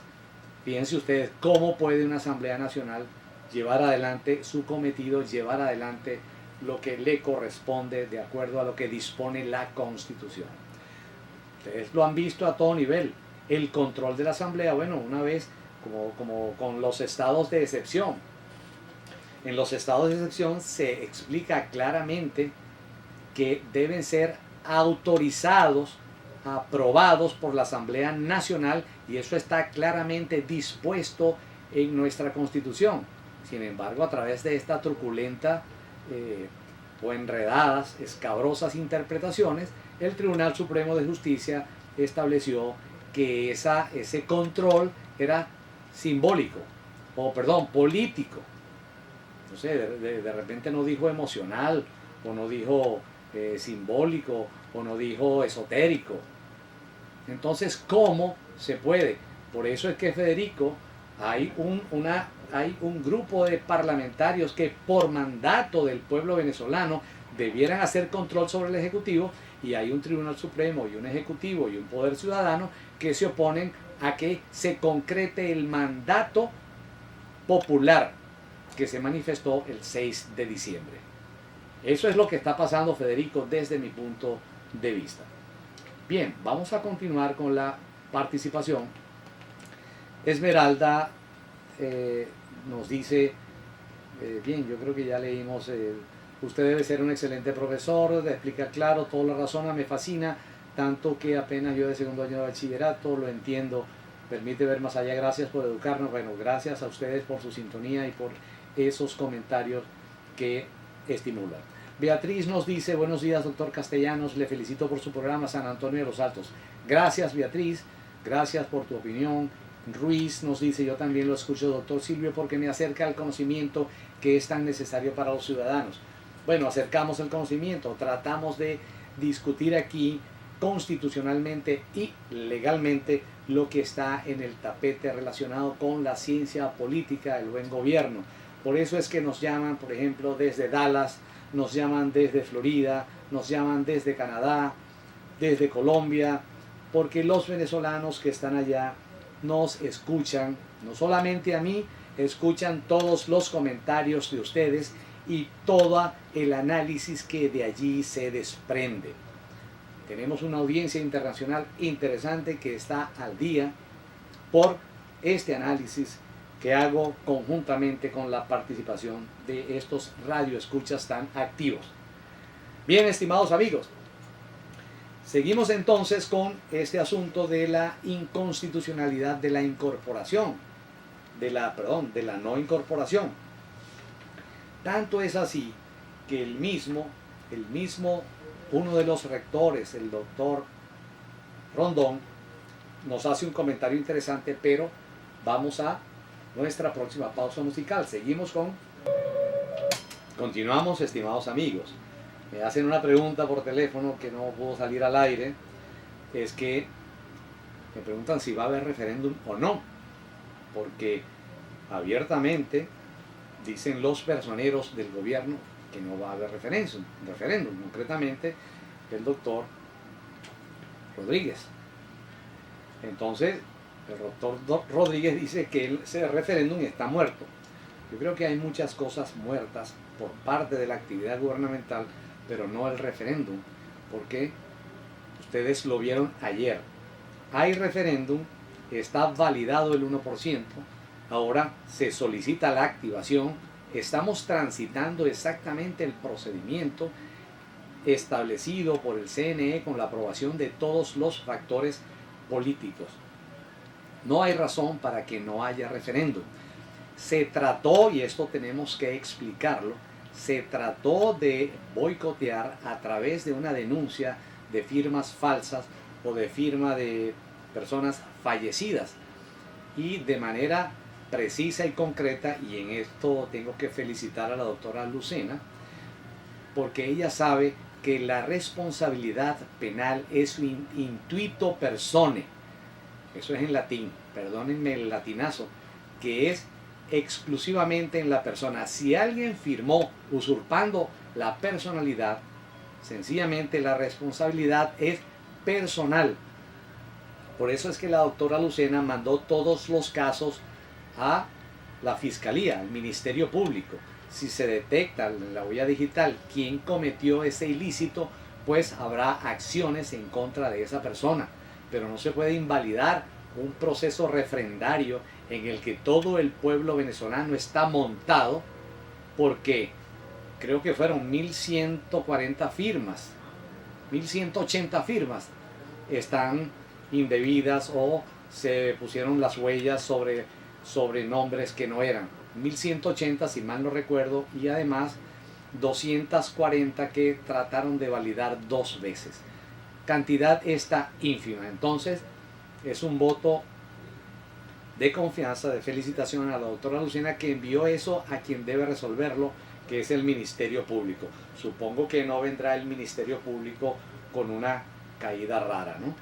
fíjense ustedes cómo puede una Asamblea Nacional llevar adelante su cometido, llevar adelante lo que le corresponde de acuerdo a lo que dispone la Constitución. Ustedes lo han visto a todo nivel, el control de la Asamblea, bueno, una vez como con los estados de excepción. En los estados de excepción se explica claramente que deben ser autorizados, aprobados por la Asamblea Nacional, y eso está claramente dispuesto en nuestra Constitución. Sin embargo, a través de esta truculenta o enredadas, escabrosas interpretaciones, el Tribunal Supremo de Justicia estableció que ese control era simbólico, político. No sé, de repente no dijo emocional, o no dijo simbólico, o no dijo esotérico. Entonces, ¿cómo se puede? Por eso es que, Federico, hay un grupo de parlamentarios que por mandato del pueblo venezolano debieran hacer control sobre el Ejecutivo, y hay un Tribunal Supremo y un Ejecutivo y un Poder Ciudadano que se oponen a que se concrete el mandato popular que se manifestó el 6 de diciembre. Eso es lo que está pasando, Federico, desde mi punto de vista. Bien, vamos a continuar con la participación. Esmeralda nos dice, bien, yo creo que ya leímos, usted debe ser un excelente profesor, explica claro, todo lo razona, me fascina, tanto que apenas yo de segundo año de bachillerato lo entiendo, permite ver más allá. Gracias por educarnos. Bueno, gracias a ustedes por su sintonía y por esos comentarios que estimulan. Beatriz nos dice: buenos días, doctor Castellanos, le felicito por su programa San Antonio de los Altos. Gracias, Beatriz, gracias por tu opinión. Ruiz nos dice: yo también lo escucho, doctor Silvio, porque me acerca al conocimiento que es tan necesario para los ciudadanos. Bueno, acercamos el conocimiento, tratamos de discutir aquí constitucionalmente y legalmente lo que está en el tapete relacionado con la ciencia política, el buen gobierno. Por eso es que nos llaman, por ejemplo, desde Dallas, nos llaman desde Florida, nos llaman desde Canadá, desde Colombia, porque los venezolanos que están allá nos escuchan, no solamente a mí, escuchan todos los comentarios de ustedes y todo el análisis que de allí se desprende. Tenemos una audiencia internacional interesante que está al día por este análisis que hago conjuntamente con la participación de estos radioescuchas tan activos. Bien, estimados amigos, seguimos entonces con este asunto de la inconstitucionalidad de la incorporación, de la no incorporación. Tanto es así que el mismo, uno de los rectores, el doctor Rondón, nos hace un comentario interesante, pero vamos a nuestra próxima pausa musical. Continuamos, estimados amigos. Me hacen una pregunta por teléfono que no puedo salir al aire. Es que me preguntan si va a haber referéndum o no, porque abiertamente dicen los personeros del gobierno que no va a haber referéndum, concretamente el doctor Rodríguez. Entonces, el doctor Rodríguez dice que ese referéndum está muerto. Yo creo que hay muchas cosas muertas por parte de la actividad gubernamental, pero no el referéndum, porque ustedes lo vieron ayer. Hay referéndum, está validado el 1%, ahora se solicita la activación, estamos transitando exactamente el procedimiento establecido por el CNE con la aprobación de todos los factores políticos. No hay razón para que no haya referéndum. Se trató, y esto tenemos que explicarlo, se trató de boicotear a través de una denuncia de firmas falsas o de firma de personas fallecidas, y de manera precisa y concreta, y en esto tengo que felicitar a la doctora Lucena, porque ella sabe que la responsabilidad penal es un intuito personae, eso es en latín, perdónenme el latinazo, que es exclusivamente en la persona. Si alguien firmó usurpando la personalidad, sencillamente la responsabilidad es personal. Por eso es que la doctora Lucena mandó todos los casos a la Fiscalía, al Ministerio Público. Si se detecta en la huella digital quién cometió ese ilícito, pues habrá acciones en contra de esa persona. Pero no se puede invalidar un proceso refrendario en el que todo el pueblo venezolano está montado, porque creo que fueron 1140 firmas, 1180 firmas están indebidas o se pusieron las huellas sobre nombres que no eran. 1180 si mal no recuerdo, y además 240 que trataron de validar 2 veces. Cantidad esta ínfima. Entonces es un voto de confianza, de felicitación a la doctora Lucena, que envió eso a quien debe resolverlo, que es el Ministerio Público. Supongo que no vendrá el Ministerio Público con una caída rara, ¿no?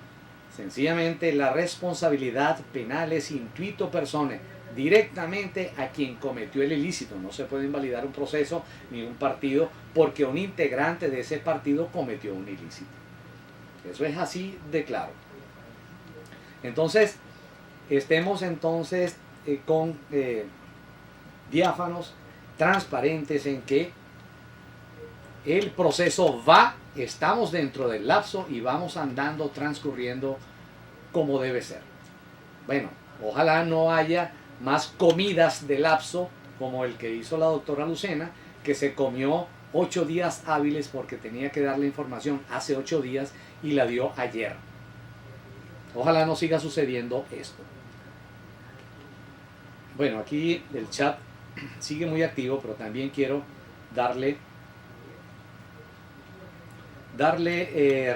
Sencillamente la responsabilidad penal es intuito personae, directamente a quien cometió el ilícito. No se puede invalidar un proceso ni un partido porque un integrante de ese partido cometió un ilícito. Eso es así de claro. Entonces, estemos entonces con diáfanos, transparentes en que el proceso va, estamos dentro del lapso y vamos andando, transcurriendo como debe ser. Bueno, ojalá no haya más comidas de lapso como el que hizo la doctora Lucena, que se comió 8 días hábiles porque tenía que darle información hace 8 días y la dio ayer. Ojalá no siga sucediendo esto. Bueno, aquí el chat sigue muy activo, pero también quiero darle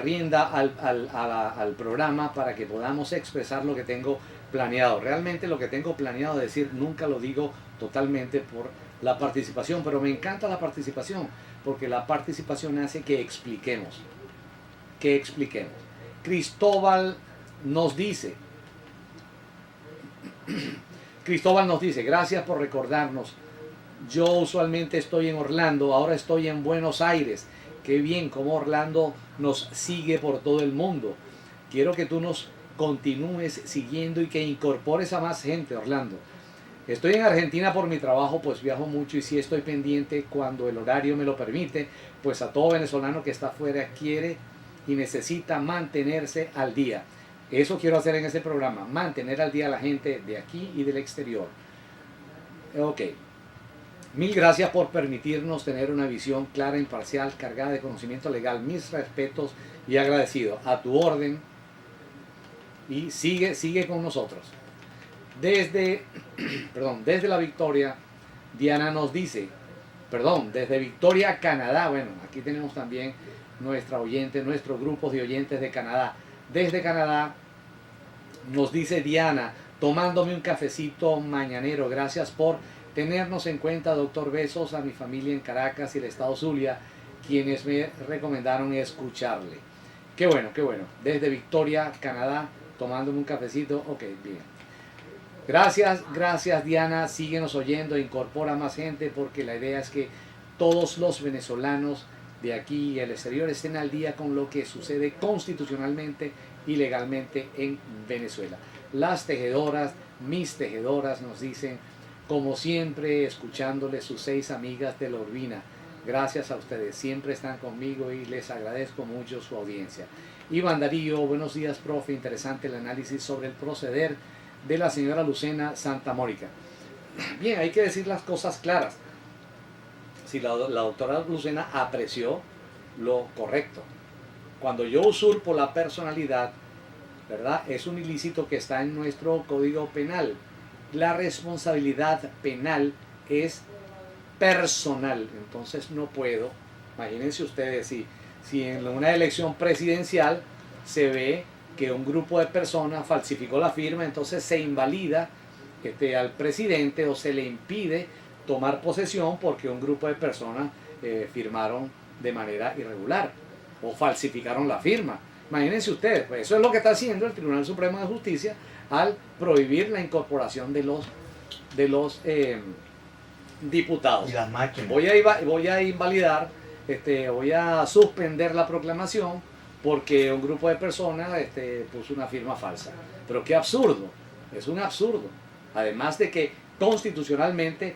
rienda al programa para que podamos expresar lo que tengo planeado. Realmente lo que tengo planeado decir nunca lo digo totalmente por la participación, pero me encanta la participación porque la participación hace que expliquemos. Cristóbal nos dice, gracias por recordarnos. Yo usualmente estoy en Orlando, ahora estoy en Buenos Aires. Qué bien cómo Orlando nos sigue por todo el mundo. Quiero que tú nos continúes siguiendo y que incorpores a más gente, Orlando. Estoy en Argentina por mi trabajo, pues viajo mucho y sí estoy pendiente cuando el horario me lo permite, pues a todo venezolano que está afuera quiere y necesita mantenerse al día. Eso quiero hacer en este programa, mantener al día a la gente de aquí y del exterior. Ok. Mil gracias por permitirnos tener una visión clara, imparcial, cargada de conocimiento legal. Mis respetos y agradecido. A tu orden. Y sigue con nosotros. Desde la Victoria, Diana nos dice, desde Victoria, Canadá. Bueno, aquí tenemos también nuestra oyente, nuestros grupos de oyentes de Canadá. Desde Canadá nos dice Diana, tomándome un cafecito mañanero. Gracias por tenernos en cuenta, doctor. Besos a mi familia en Caracas y el estado Zulia, quienes me recomendaron escucharle. Qué bueno. Desde Victoria, Canadá, tomándome un cafecito. Ok, bien. Gracias Diana. Síguenos oyendo, incorpora más gente porque la idea es que todos los venezolanos de aquí y el exterior estén al día con lo que sucede constitucionalmente y legalmente en Venezuela. Las tejedoras, mis tejedoras nos dicen, como siempre, escuchándoles sus 6 amigas de la Urbina. Gracias a ustedes, siempre están conmigo y les agradezco mucho su audiencia. Iván Darío, buenos días, profe. Interesante el análisis sobre el proceder de la señora Lucena Santamónica. Bien, hay que decir las cosas claras. Si la doctora Lucena apreció lo correcto. Cuando yo usurpo la personalidad, ¿verdad? Es un ilícito que está en nuestro Código Penal. La responsabilidad penal es personal, entonces no puedo. Imagínense ustedes si en una elección presidencial se ve que un grupo de personas falsificó la firma, entonces se invalida al presidente o se le impide tomar posesión porque un grupo de personas firmaron de manera irregular o falsificaron la firma. Imagínense ustedes, pues eso es lo que está haciendo el Tribunal Supremo de Justicia al prohibir la incorporación de los diputados.
Y las máquinas.
Voy a invalidar, voy a suspender la proclamación porque un grupo de personas puso una firma falsa. Pero qué absurdo, es un absurdo. Además de que constitucionalmente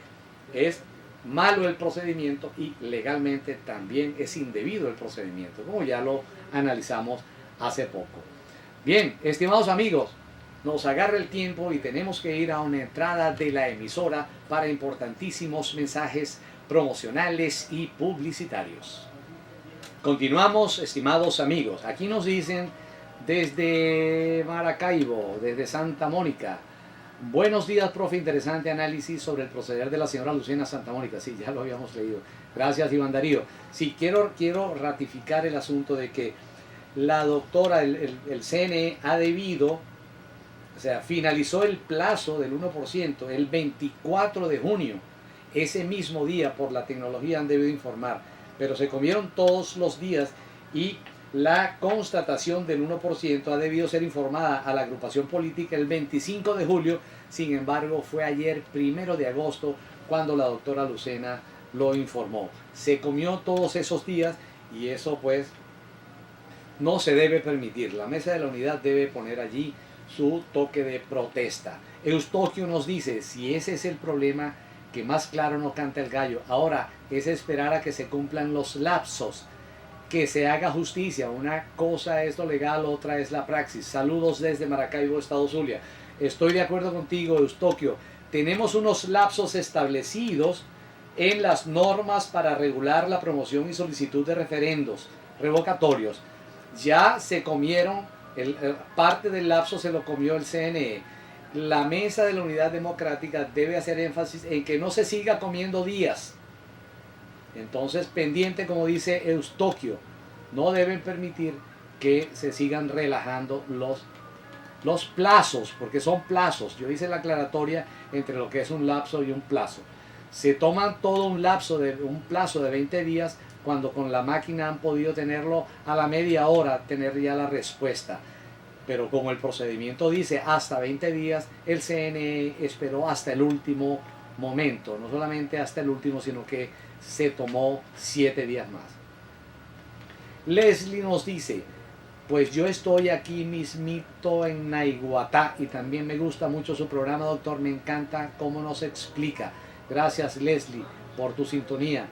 es malo el procedimiento y legalmente también es indebido el procedimiento, como ya lo analizamos hace poco. Bien, estimados amigos, nos agarra el tiempo y tenemos que ir a una entrada de la emisora para importantísimos mensajes promocionales y publicitarios. Continuamos, estimados amigos. Aquí nos dicen desde Maracaibo, desde Santa Mónica. Buenos días, profe. Interesante análisis sobre el proceder de la señora Lucena Santamónica. Sí, ya lo habíamos leído. Gracias, Iván Darío. Sí, quiero ratificar el asunto de que la doctora, el CNE ha debido, o sea, finalizó el plazo del 1% el 24 de junio. Ese mismo día, por la tecnología, han debido informar. Pero se comieron todos los días y la constatación del 1% ha debido ser informada a la agrupación política el 25 de julio. Sin embargo, fue ayer, 1 de agosto, cuando la doctora Lucena lo informó. Se comió todos esos días y eso pues no se debe permitir. La Mesa de la Unidad debe poner allí su toque de protesta. Eustoquio nos dice, si ese es el problema, que más claro no canta el gallo. Ahora es esperar a que se cumplan los lapsos, que se haga justicia. Una cosa es lo legal, otra es la praxis. Saludos desde Maracaibo, estado Zulia. Estoy de acuerdo contigo, Eustoquio. Tenemos unos lapsos establecidos en las normas para regular la promoción y solicitud de referendos revocatorios. Ya se comieron, parte del lapso se lo comió el CNE. La mesa de la Unidad Democrática debe hacer énfasis en que no se siga comiendo días. Entonces, pendiente, como dice Eustoquio, no deben permitir que se sigan relajando los plazos, porque son plazos. Yo hice la aclaratoria entre lo que es un lapso y un plazo. Se toman todo un plazo de 20 días cuando con la máquina han podido tenerlo a la media hora, tener ya la respuesta. Pero como el procedimiento dice hasta 20 días, el CNE esperó hasta el último momento, no solamente hasta el último, sino que se tomó 7 días más. Leslie nos dice, pues yo estoy aquí mismito en Naiguatá y también me gusta mucho su programa, doctor, me encanta cómo nos explica. Gracias, Leslie, por tu sintonía.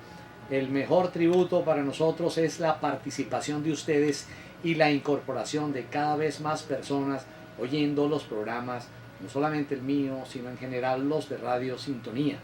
El mejor tributo para nosotros es la participación de ustedes y la incorporación de cada vez más personas oyendo los programas, no solamente el mío, sino en general los de Radio Sintonía.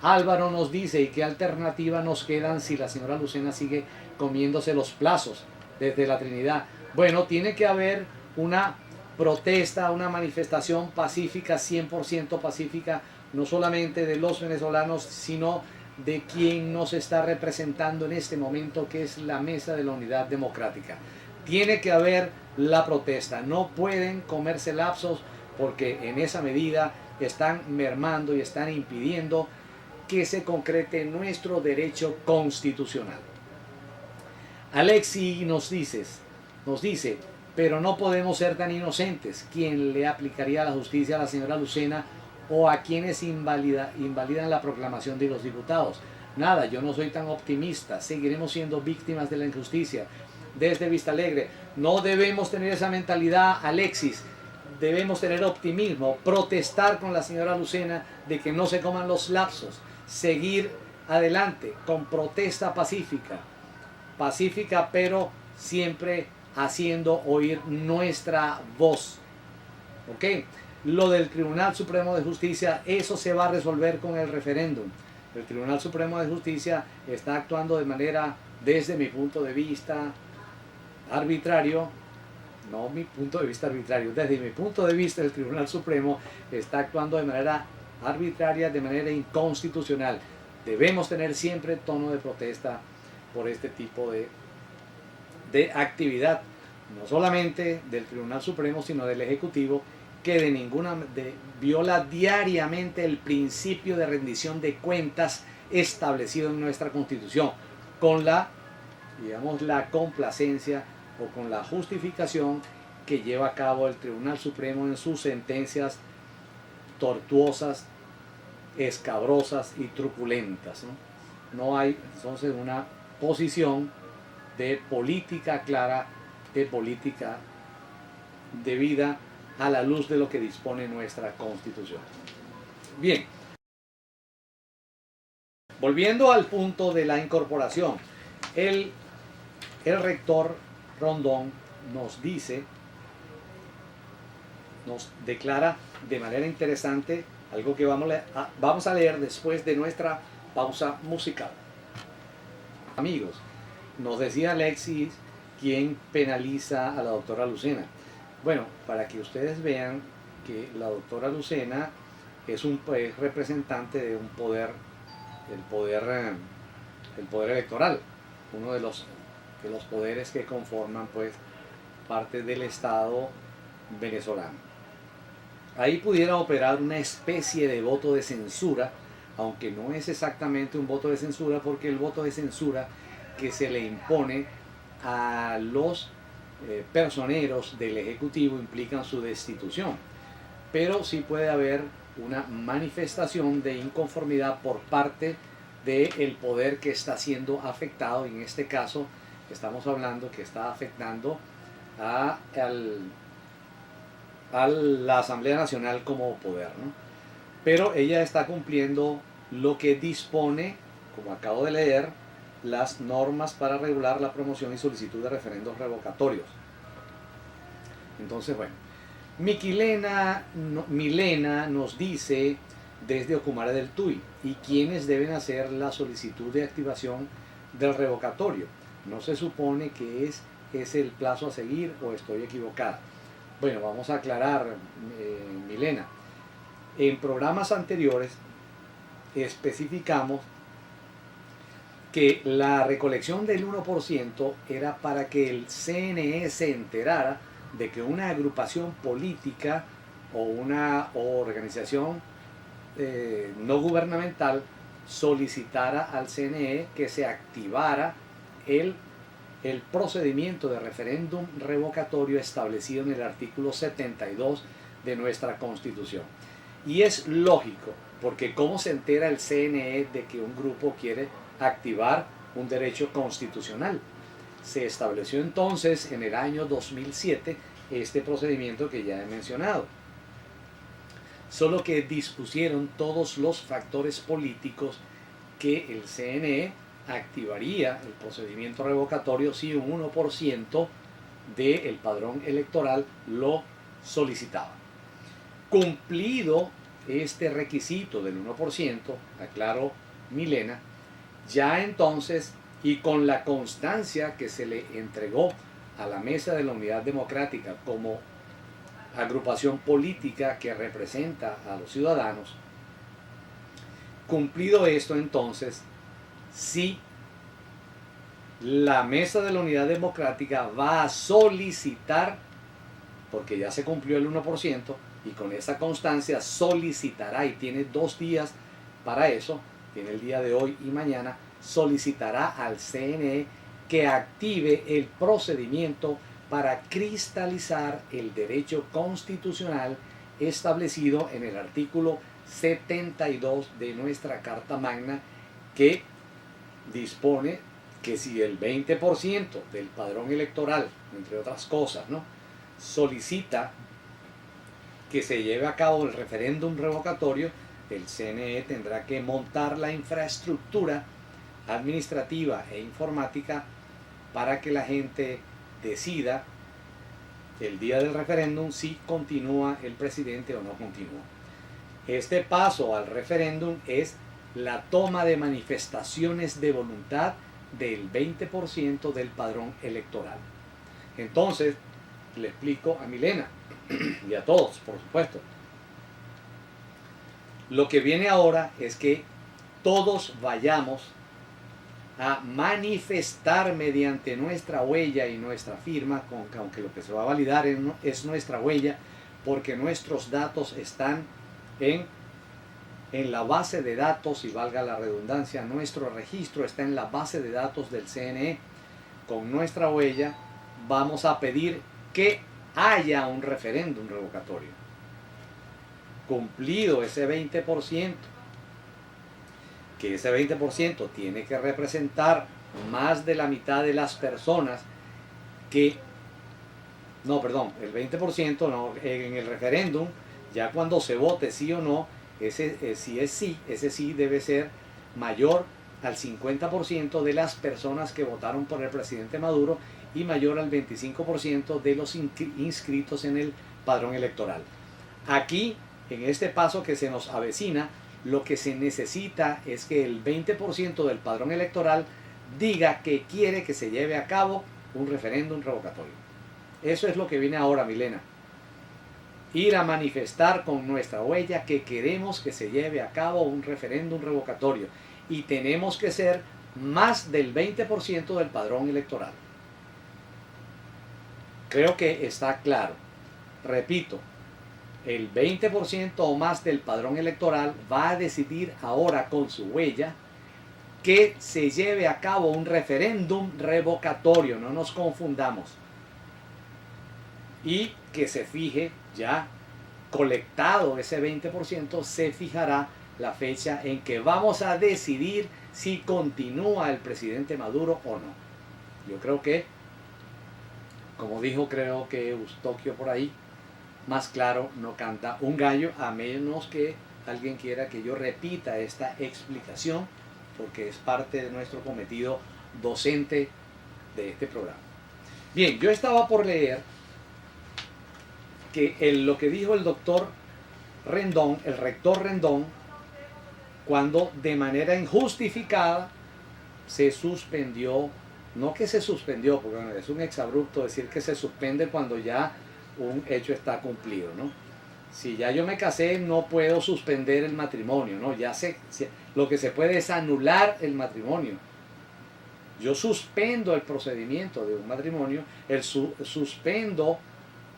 Álvaro nos dice, ¿y qué alternativa nos quedan si la señora Lucena sigue comiéndose los plazos desde la Trinidad? Bueno, tiene que haber una protesta, una manifestación pacífica, 100% pacífica, no solamente de los venezolanos, sino de quien nos está representando en este momento, que es la Mesa de la Unidad Democrática. Tiene que haber la protesta, no pueden comerse lapsos porque en esa medida están mermando y están impidiendo que se concrete nuestro derecho constitucional. Alexi nos dice, pero no podemos ser tan inocentes. ¿Quién le aplicaría la justicia a la señora Lucena o a quienes invalidan la proclamación de los diputados? Nada, yo no soy tan optimista, seguiremos siendo víctimas de la injusticia. Desde Vista Alegre, no debemos tener esa mentalidad, Alexis, debemos tener optimismo, protestar con la señora Lucena de que no se coman los lapsos, seguir adelante con protesta pacífica, pero siempre haciendo oír nuestra voz. ¿Ok? Lo del Tribunal Supremo de Justicia, eso se va a resolver con el referéndum. El Tribunal Supremo de Justicia está actuando de manera, desde mi punto de vista, arbitrario. No mi punto de vista arbitrario, desde mi punto de vista el Tribunal Supremo está actuando de manera arbitraria, de manera inconstitucional. Debemos tener siempre tono de protesta por este tipo de actividad, no solamente del Tribunal Supremo, sino del Ejecutivo, que viola diariamente el principio de rendición de cuentas establecido en nuestra Constitución, con la complacencia o con la justificación que lleva a cabo el Tribunal Supremo en sus sentencias tortuosas, escabrosas y truculentas. No hay entonces una posición de política clara, de política debida a la luz de lo que dispone nuestra Constitución. Bien, volviendo al punto de la incorporación, el rector Rondón nos declara de manera interesante algo que vamos a leer después de nuestra pausa musical. Amigos, nos decía Alexis quién penaliza a la doctora Lucena. Bueno, para que ustedes vean que la doctora Lucena es representante de un poder, el poder electoral, uno de los poderes que conforman pues parte del Estado venezolano. Ahí pudiera operar una especie de voto de censura, aunque no es exactamente un voto de censura, porque el voto de censura que se le impone a los personeros del Ejecutivo implican su destitución, pero sí puede haber una manifestación de inconformidad por parte del poder que está siendo afectado. En este caso estamos hablando que está afectando a la Asamblea Nacional como poder, ¿no? Pero ella está cumpliendo lo que dispone, como acabo de leer, las normas para regular la promoción y solicitud de referendos revocatorios. Entonces, bueno, Milena nos dice, desde Ocumare del Tuy y quienes deben hacer la solicitud de activación del revocatorio. No se supone que es el plazo a seguir o estoy equivocada. Bueno, vamos a aclarar, Milena. En programas anteriores especificamos que la recolección del 1% era para que el CNE se enterara de que una agrupación política o una organización no gubernamental solicitara al CNE que se activara el procedimiento de referéndum revocatorio establecido en el artículo 72 de nuestra Constitución. Y es lógico, porque ¿cómo se entera el CNE de que un grupo quiere activar un derecho constitucional? Se estableció entonces en el año 2007 este procedimiento que ya he mencionado. Solo que dispusieron todos los factores políticos que el CNE activaría el procedimiento revocatorio si un 1% del padrón electoral lo solicitaba. Cumplido este requisito del 1%, aclaro Milena, ya entonces y con la constancia que se le entregó a la Mesa de la Unidad Democrática como agrupación política que representa a los ciudadanos, cumplido esto entonces, sí, la Mesa de la Unidad Democrática va a solicitar, porque ya se cumplió el 1%, y con esa constancia solicitará, y tiene 2 días para eso, tiene el día de hoy y mañana, solicitará al CNE que active el procedimiento para cristalizar el derecho constitucional establecido en el artículo 72 de nuestra Carta Magna, que dispone que si el 20% del padrón electoral, entre otras cosas, ¿no?, solicita que se lleve a cabo el referéndum revocatorio, el CNE tendrá que montar la infraestructura administrativa e informática para que la gente decida el día del referéndum si continúa el presidente o no continúa. Este paso al referéndum es la toma de manifestaciones de voluntad del 20% del padrón electoral. Entonces, le explico a Milena y a todos, por supuesto. Lo que viene ahora es que todos vayamos a manifestar mediante nuestra huella y nuestra firma, aunque lo que se va a validar es nuestra huella, porque nuestros datos están en la base de datos, y valga la redundancia, nuestro registro está en la base de datos del CNE. Con nuestra huella vamos a pedir que haya un referéndum revocatorio. Cumplido ese 20%, que ese 20% tiene que representar más de la mitad de las personas que... No, perdón, el 20% no, en el referéndum, ya cuando se vote sí o no, ese sí debe ser mayor al 50% de las personas que votaron por el presidente Maduro y mayor al 25% de los inscritos en el padrón electoral. Aquí, en este paso que se nos avecina, lo que se necesita es que el 20% del padrón electoral diga que quiere que se lleve a cabo un referéndum revocatorio. Eso es lo que viene ahora, Milena. Ir a manifestar con nuestra huella que queremos que se lleve a cabo un referéndum revocatorio. Y tenemos que ser más del 20% del padrón electoral. Creo que está claro. Repito, el 20% o más del padrón electoral va a decidir ahora con su huella que se lleve a cabo un referéndum revocatorio, no nos confundamos. Y que se fije ya, colectado ese 20%, se fijará la fecha en que vamos a decidir si continúa el presidente Maduro o no. Yo creo que, como dijo creo que Eustoquio por ahí, más claro no canta un gallo, a menos que alguien quiera que yo repita esta explicación, porque es parte de nuestro cometido docente de este programa. Bien, yo estaba por leer que lo que dijo el doctor Rendón, el rector Rendón, cuando de manera injustificada se suspendió, no que se suspendió, porque bueno, es un exabrupto decir que se suspende cuando ya un hecho está cumplido, ¿no? Si ya yo me casé, no puedo suspender el matrimonio, ¿no? Lo que se puede es anular el matrimonio. Yo suspendo el procedimiento de un matrimonio, suspendo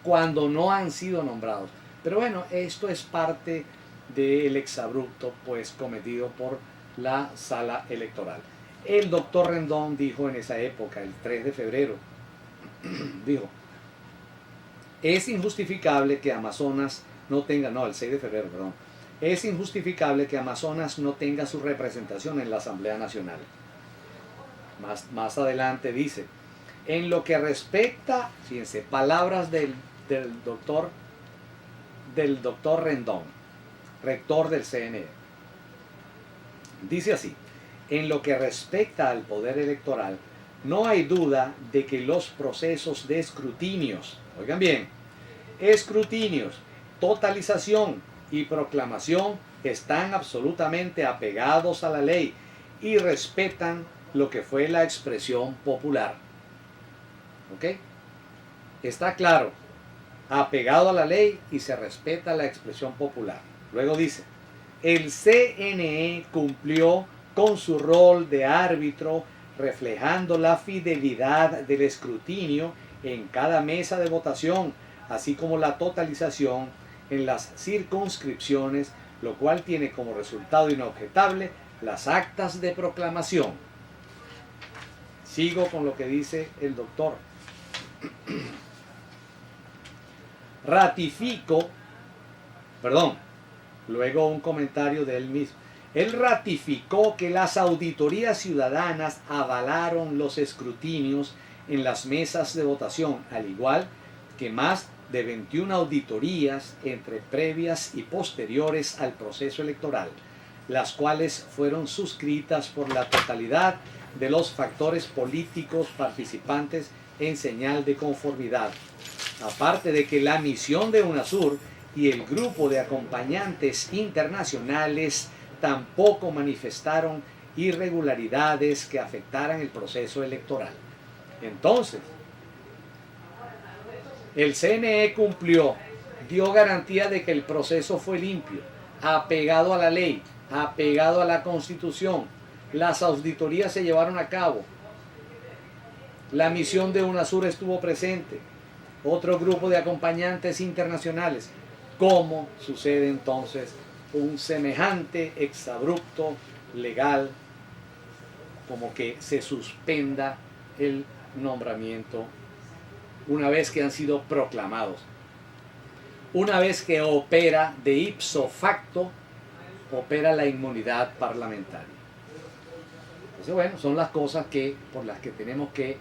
cuando no han sido nombrados. Pero bueno, esto es parte del exabrupto pues cometido por la sala electoral. El doctor Rendón dijo en esa época, el 3 de febrero, dijo, es injustificable que Amazonas no tenga, no, el 6 de febrero, perdón, es injustificable que Amazonas no tenga su representación en la Asamblea Nacional. Más adelante dice, en lo que respecta, fíjense, palabras del doctor Rendón, rector del CNE. Dice así, en lo que respecta al poder electoral, no hay duda de que los procesos de escrutinios, oigan bien, escrutinios, totalización y proclamación están absolutamente apegados a la ley y respetan lo que fue la expresión popular. ¿Ok? Está claro, apegado a la ley y se respeta la expresión popular. Luego dice, el CNE cumplió con su rol de árbitro, reflejando la fidelidad del escrutinio en cada mesa de votación, así como la totalización en las circunscripciones, lo cual tiene como resultado inobjetable las actas de proclamación. Sigo con lo que dice el doctor. Luego un comentario de él mismo. Él ratificó que las auditorías ciudadanas avalaron los escrutinios en las mesas de votación, al igual que más de 21 auditorías entre previas y posteriores al proceso electoral, las cuales fueron suscritas por la totalidad de los factores políticos participantes en señal de conformidad. Aparte de que la misión de UNASUR y el grupo de acompañantes internacionales tampoco manifestaron irregularidades que afectaran el proceso electoral. Entonces, el CNE cumplió, dio garantía de que el proceso fue limpio, apegado a la ley, apegado a la Constitución. Las auditorías se llevaron a cabo. La misión de UNASUR estuvo presente. Otro grupo de acompañantes internacionales. ¿Cómo sucede entonces un semejante exabrupto legal como que se suspenda el nombramiento una vez que han sido proclamados? Una vez que opera de ipso facto, opera la inmunidad parlamentaria. Entonces, bueno, son las cosas por las que tenemos que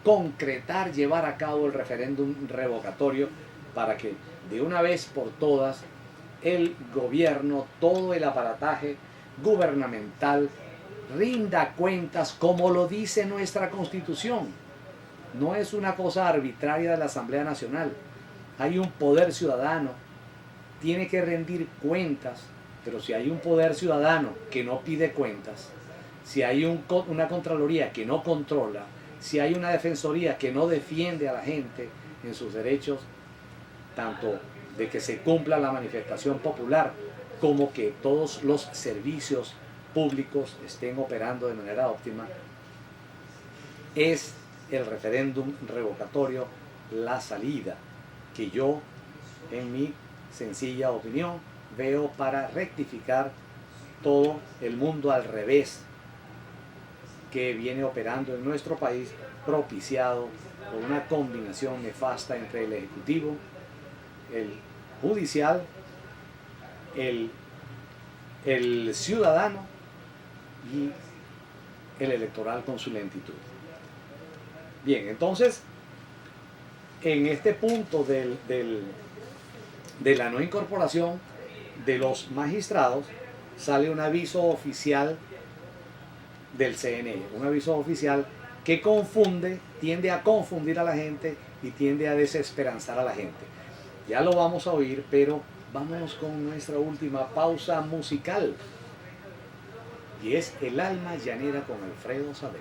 concretar, llevar a cabo el referéndum revocatorio para que de una vez por todas el gobierno, todo el aparataje gubernamental rinda cuentas como lo dice nuestra Constitución. No es una cosa arbitraria de la Asamblea Nacional. Hay un poder ciudadano, tiene que rendir cuentas, pero si hay un poder ciudadano que no pide cuentas, si hay una Contraloría que no controla, si hay una Defensoría que no defiende a la gente en sus derechos, tanto de que se cumpla la manifestación popular como que todos los servicios públicos estén operando de manera óptima, es el referéndum revocatorio la salida que yo, en mi sencilla opinión, veo para rectificar todo el mundo al revés que viene operando en nuestro país, propiciado por una combinación nefasta entre el Ejecutivo, el Judicial, el Ciudadano y el Electoral con su lentitud. Bien, entonces, en este punto de la no incorporación de los magistrados, sale un aviso oficial del CNE, un aviso oficial que tiende a confundir a la gente y tiende a desesperanzar a la gente. Ya lo vamos a oír, pero vámonos con nuestra última pausa musical. Y es El alma llanera con Alfredo Sadel.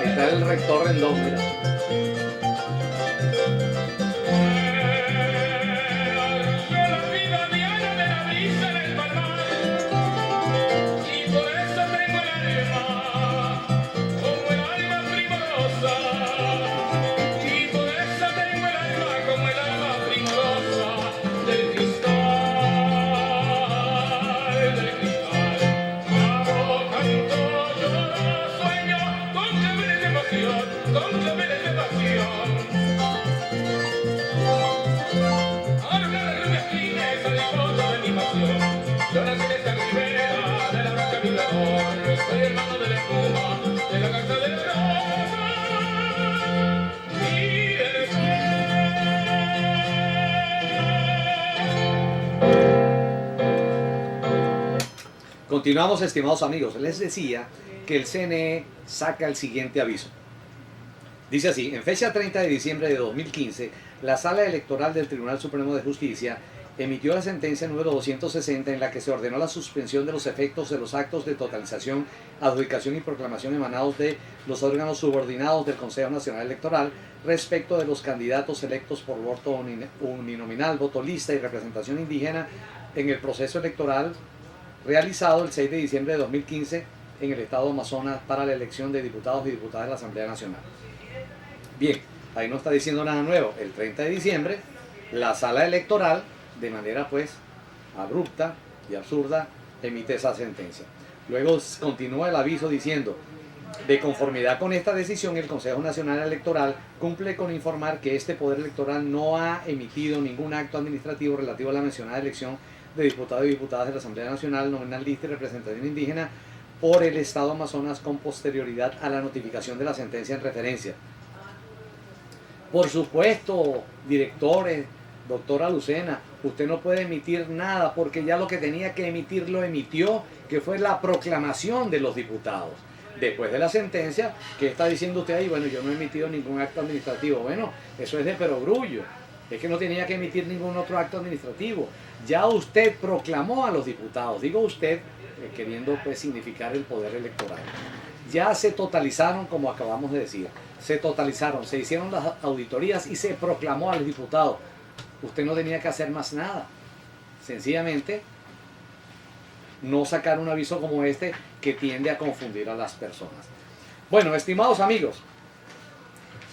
Está el rector Rendón, mira. Continuamos, estimados amigos. Les decía que el CNE saca el siguiente aviso. Dice así: en fecha 30 de diciembre de 2015, la Sala Electoral del Tribunal Supremo de Justicia emitió la sentencia número 260 en la que se ordenó la suspensión de los efectos de los actos de totalización, adjudicación y proclamación emanados de los órganos subordinados del Consejo Nacional Electoral respecto de los candidatos electos por voto uninominal, voto lista y representación indígena en el proceso electoral realizado el 6 de diciembre de 2015 en el estado de Amazonas para la elección de diputados y diputadas de la Asamblea Nacional. Bien, ahí no está diciendo nada nuevo. El 30 de diciembre, la Sala Electoral, de manera pues abrupta y absurda, emite esa sentencia. Luego continúa el aviso diciendo: de conformidad con esta decisión, el Consejo Nacional Electoral cumple con informar que este Poder Electoral no ha emitido ningún acto administrativo relativo a la mencionada elección de diputados y diputadas de la Asamblea Nacional, nominal lista y representación indígena por el Estado Amazonas con posterioridad a la notificación de la sentencia en referencia. Por supuesto, directores, doctora Lucena, usted no puede emitir nada porque ya lo que tenía que emitir lo emitió, que fue la proclamación de los diputados. Después de la sentencia, ¿qué está diciendo usted ahí? Bueno, yo no he emitido ningún acto administrativo. Bueno, eso es de perogrullo. Es que no tenía que emitir ningún otro acto administrativo. Ya usted proclamó a los diputados, digo usted, queriendo pues significar el poder electoral. Ya se totalizaron, como acabamos de decir, se totalizaron, se hicieron las auditorías y se proclamó a los diputados. Usted no tenía que hacer más nada. Sencillamente, no sacar un aviso como este que tiende a confundir a las personas. Bueno, estimados amigos,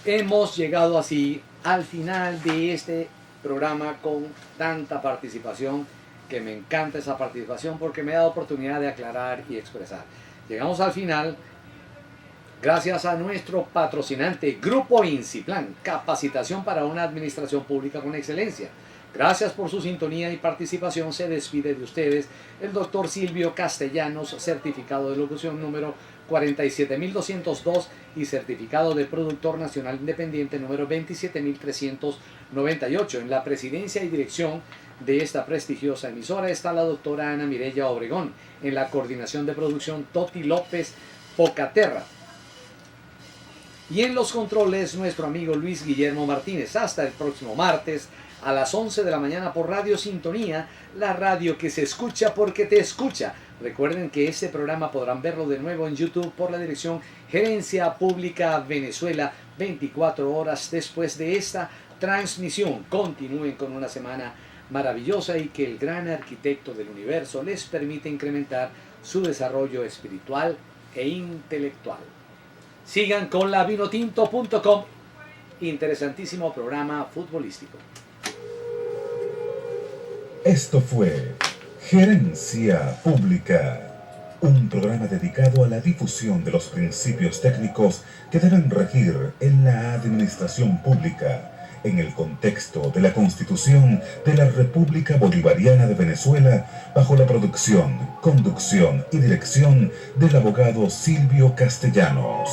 hemos llegado así al final de este programa con tanta participación, que me encanta esa participación porque me da oportunidad de aclarar y expresar. Llegamos al final gracias a nuestro patrocinante Grupo Inciplan, capacitación para una administración pública con excelencia. Gracias por su sintonía y participación. Se despide de ustedes el doctor Silvio Castellanos, certificado de locución número 47202 y certificado de productor nacional independiente número 27398. En la presidencia y dirección de esta prestigiosa emisora está la doctora Ana Mireya Obregón. En la coordinación de producción, Toti López Pocaterra. Y en los controles, nuestro amigo Luis Guillermo Martínez. Hasta el próximo martes a las 11 de la mañana por Radio Sintonía, la radio que se escucha porque te escucha. Recuerden que este programa podrán verlo de nuevo en YouTube por la dirección Gerencia Pública Venezuela, 24 horas después de esta transmisión. Continúen con una semana maravillosa y que el gran arquitecto del universo les permita incrementar su desarrollo espiritual e intelectual. Sigan con lavinotinto.com. Interesantísimo programa futbolístico.
Esto fue Gerencia Pública, un programa dedicado a la difusión de los principios técnicos que deben regir en la administración pública en el contexto de la Constitución de la República Bolivariana de Venezuela, bajo la producción, conducción y dirección del abogado Silvio Castellanos.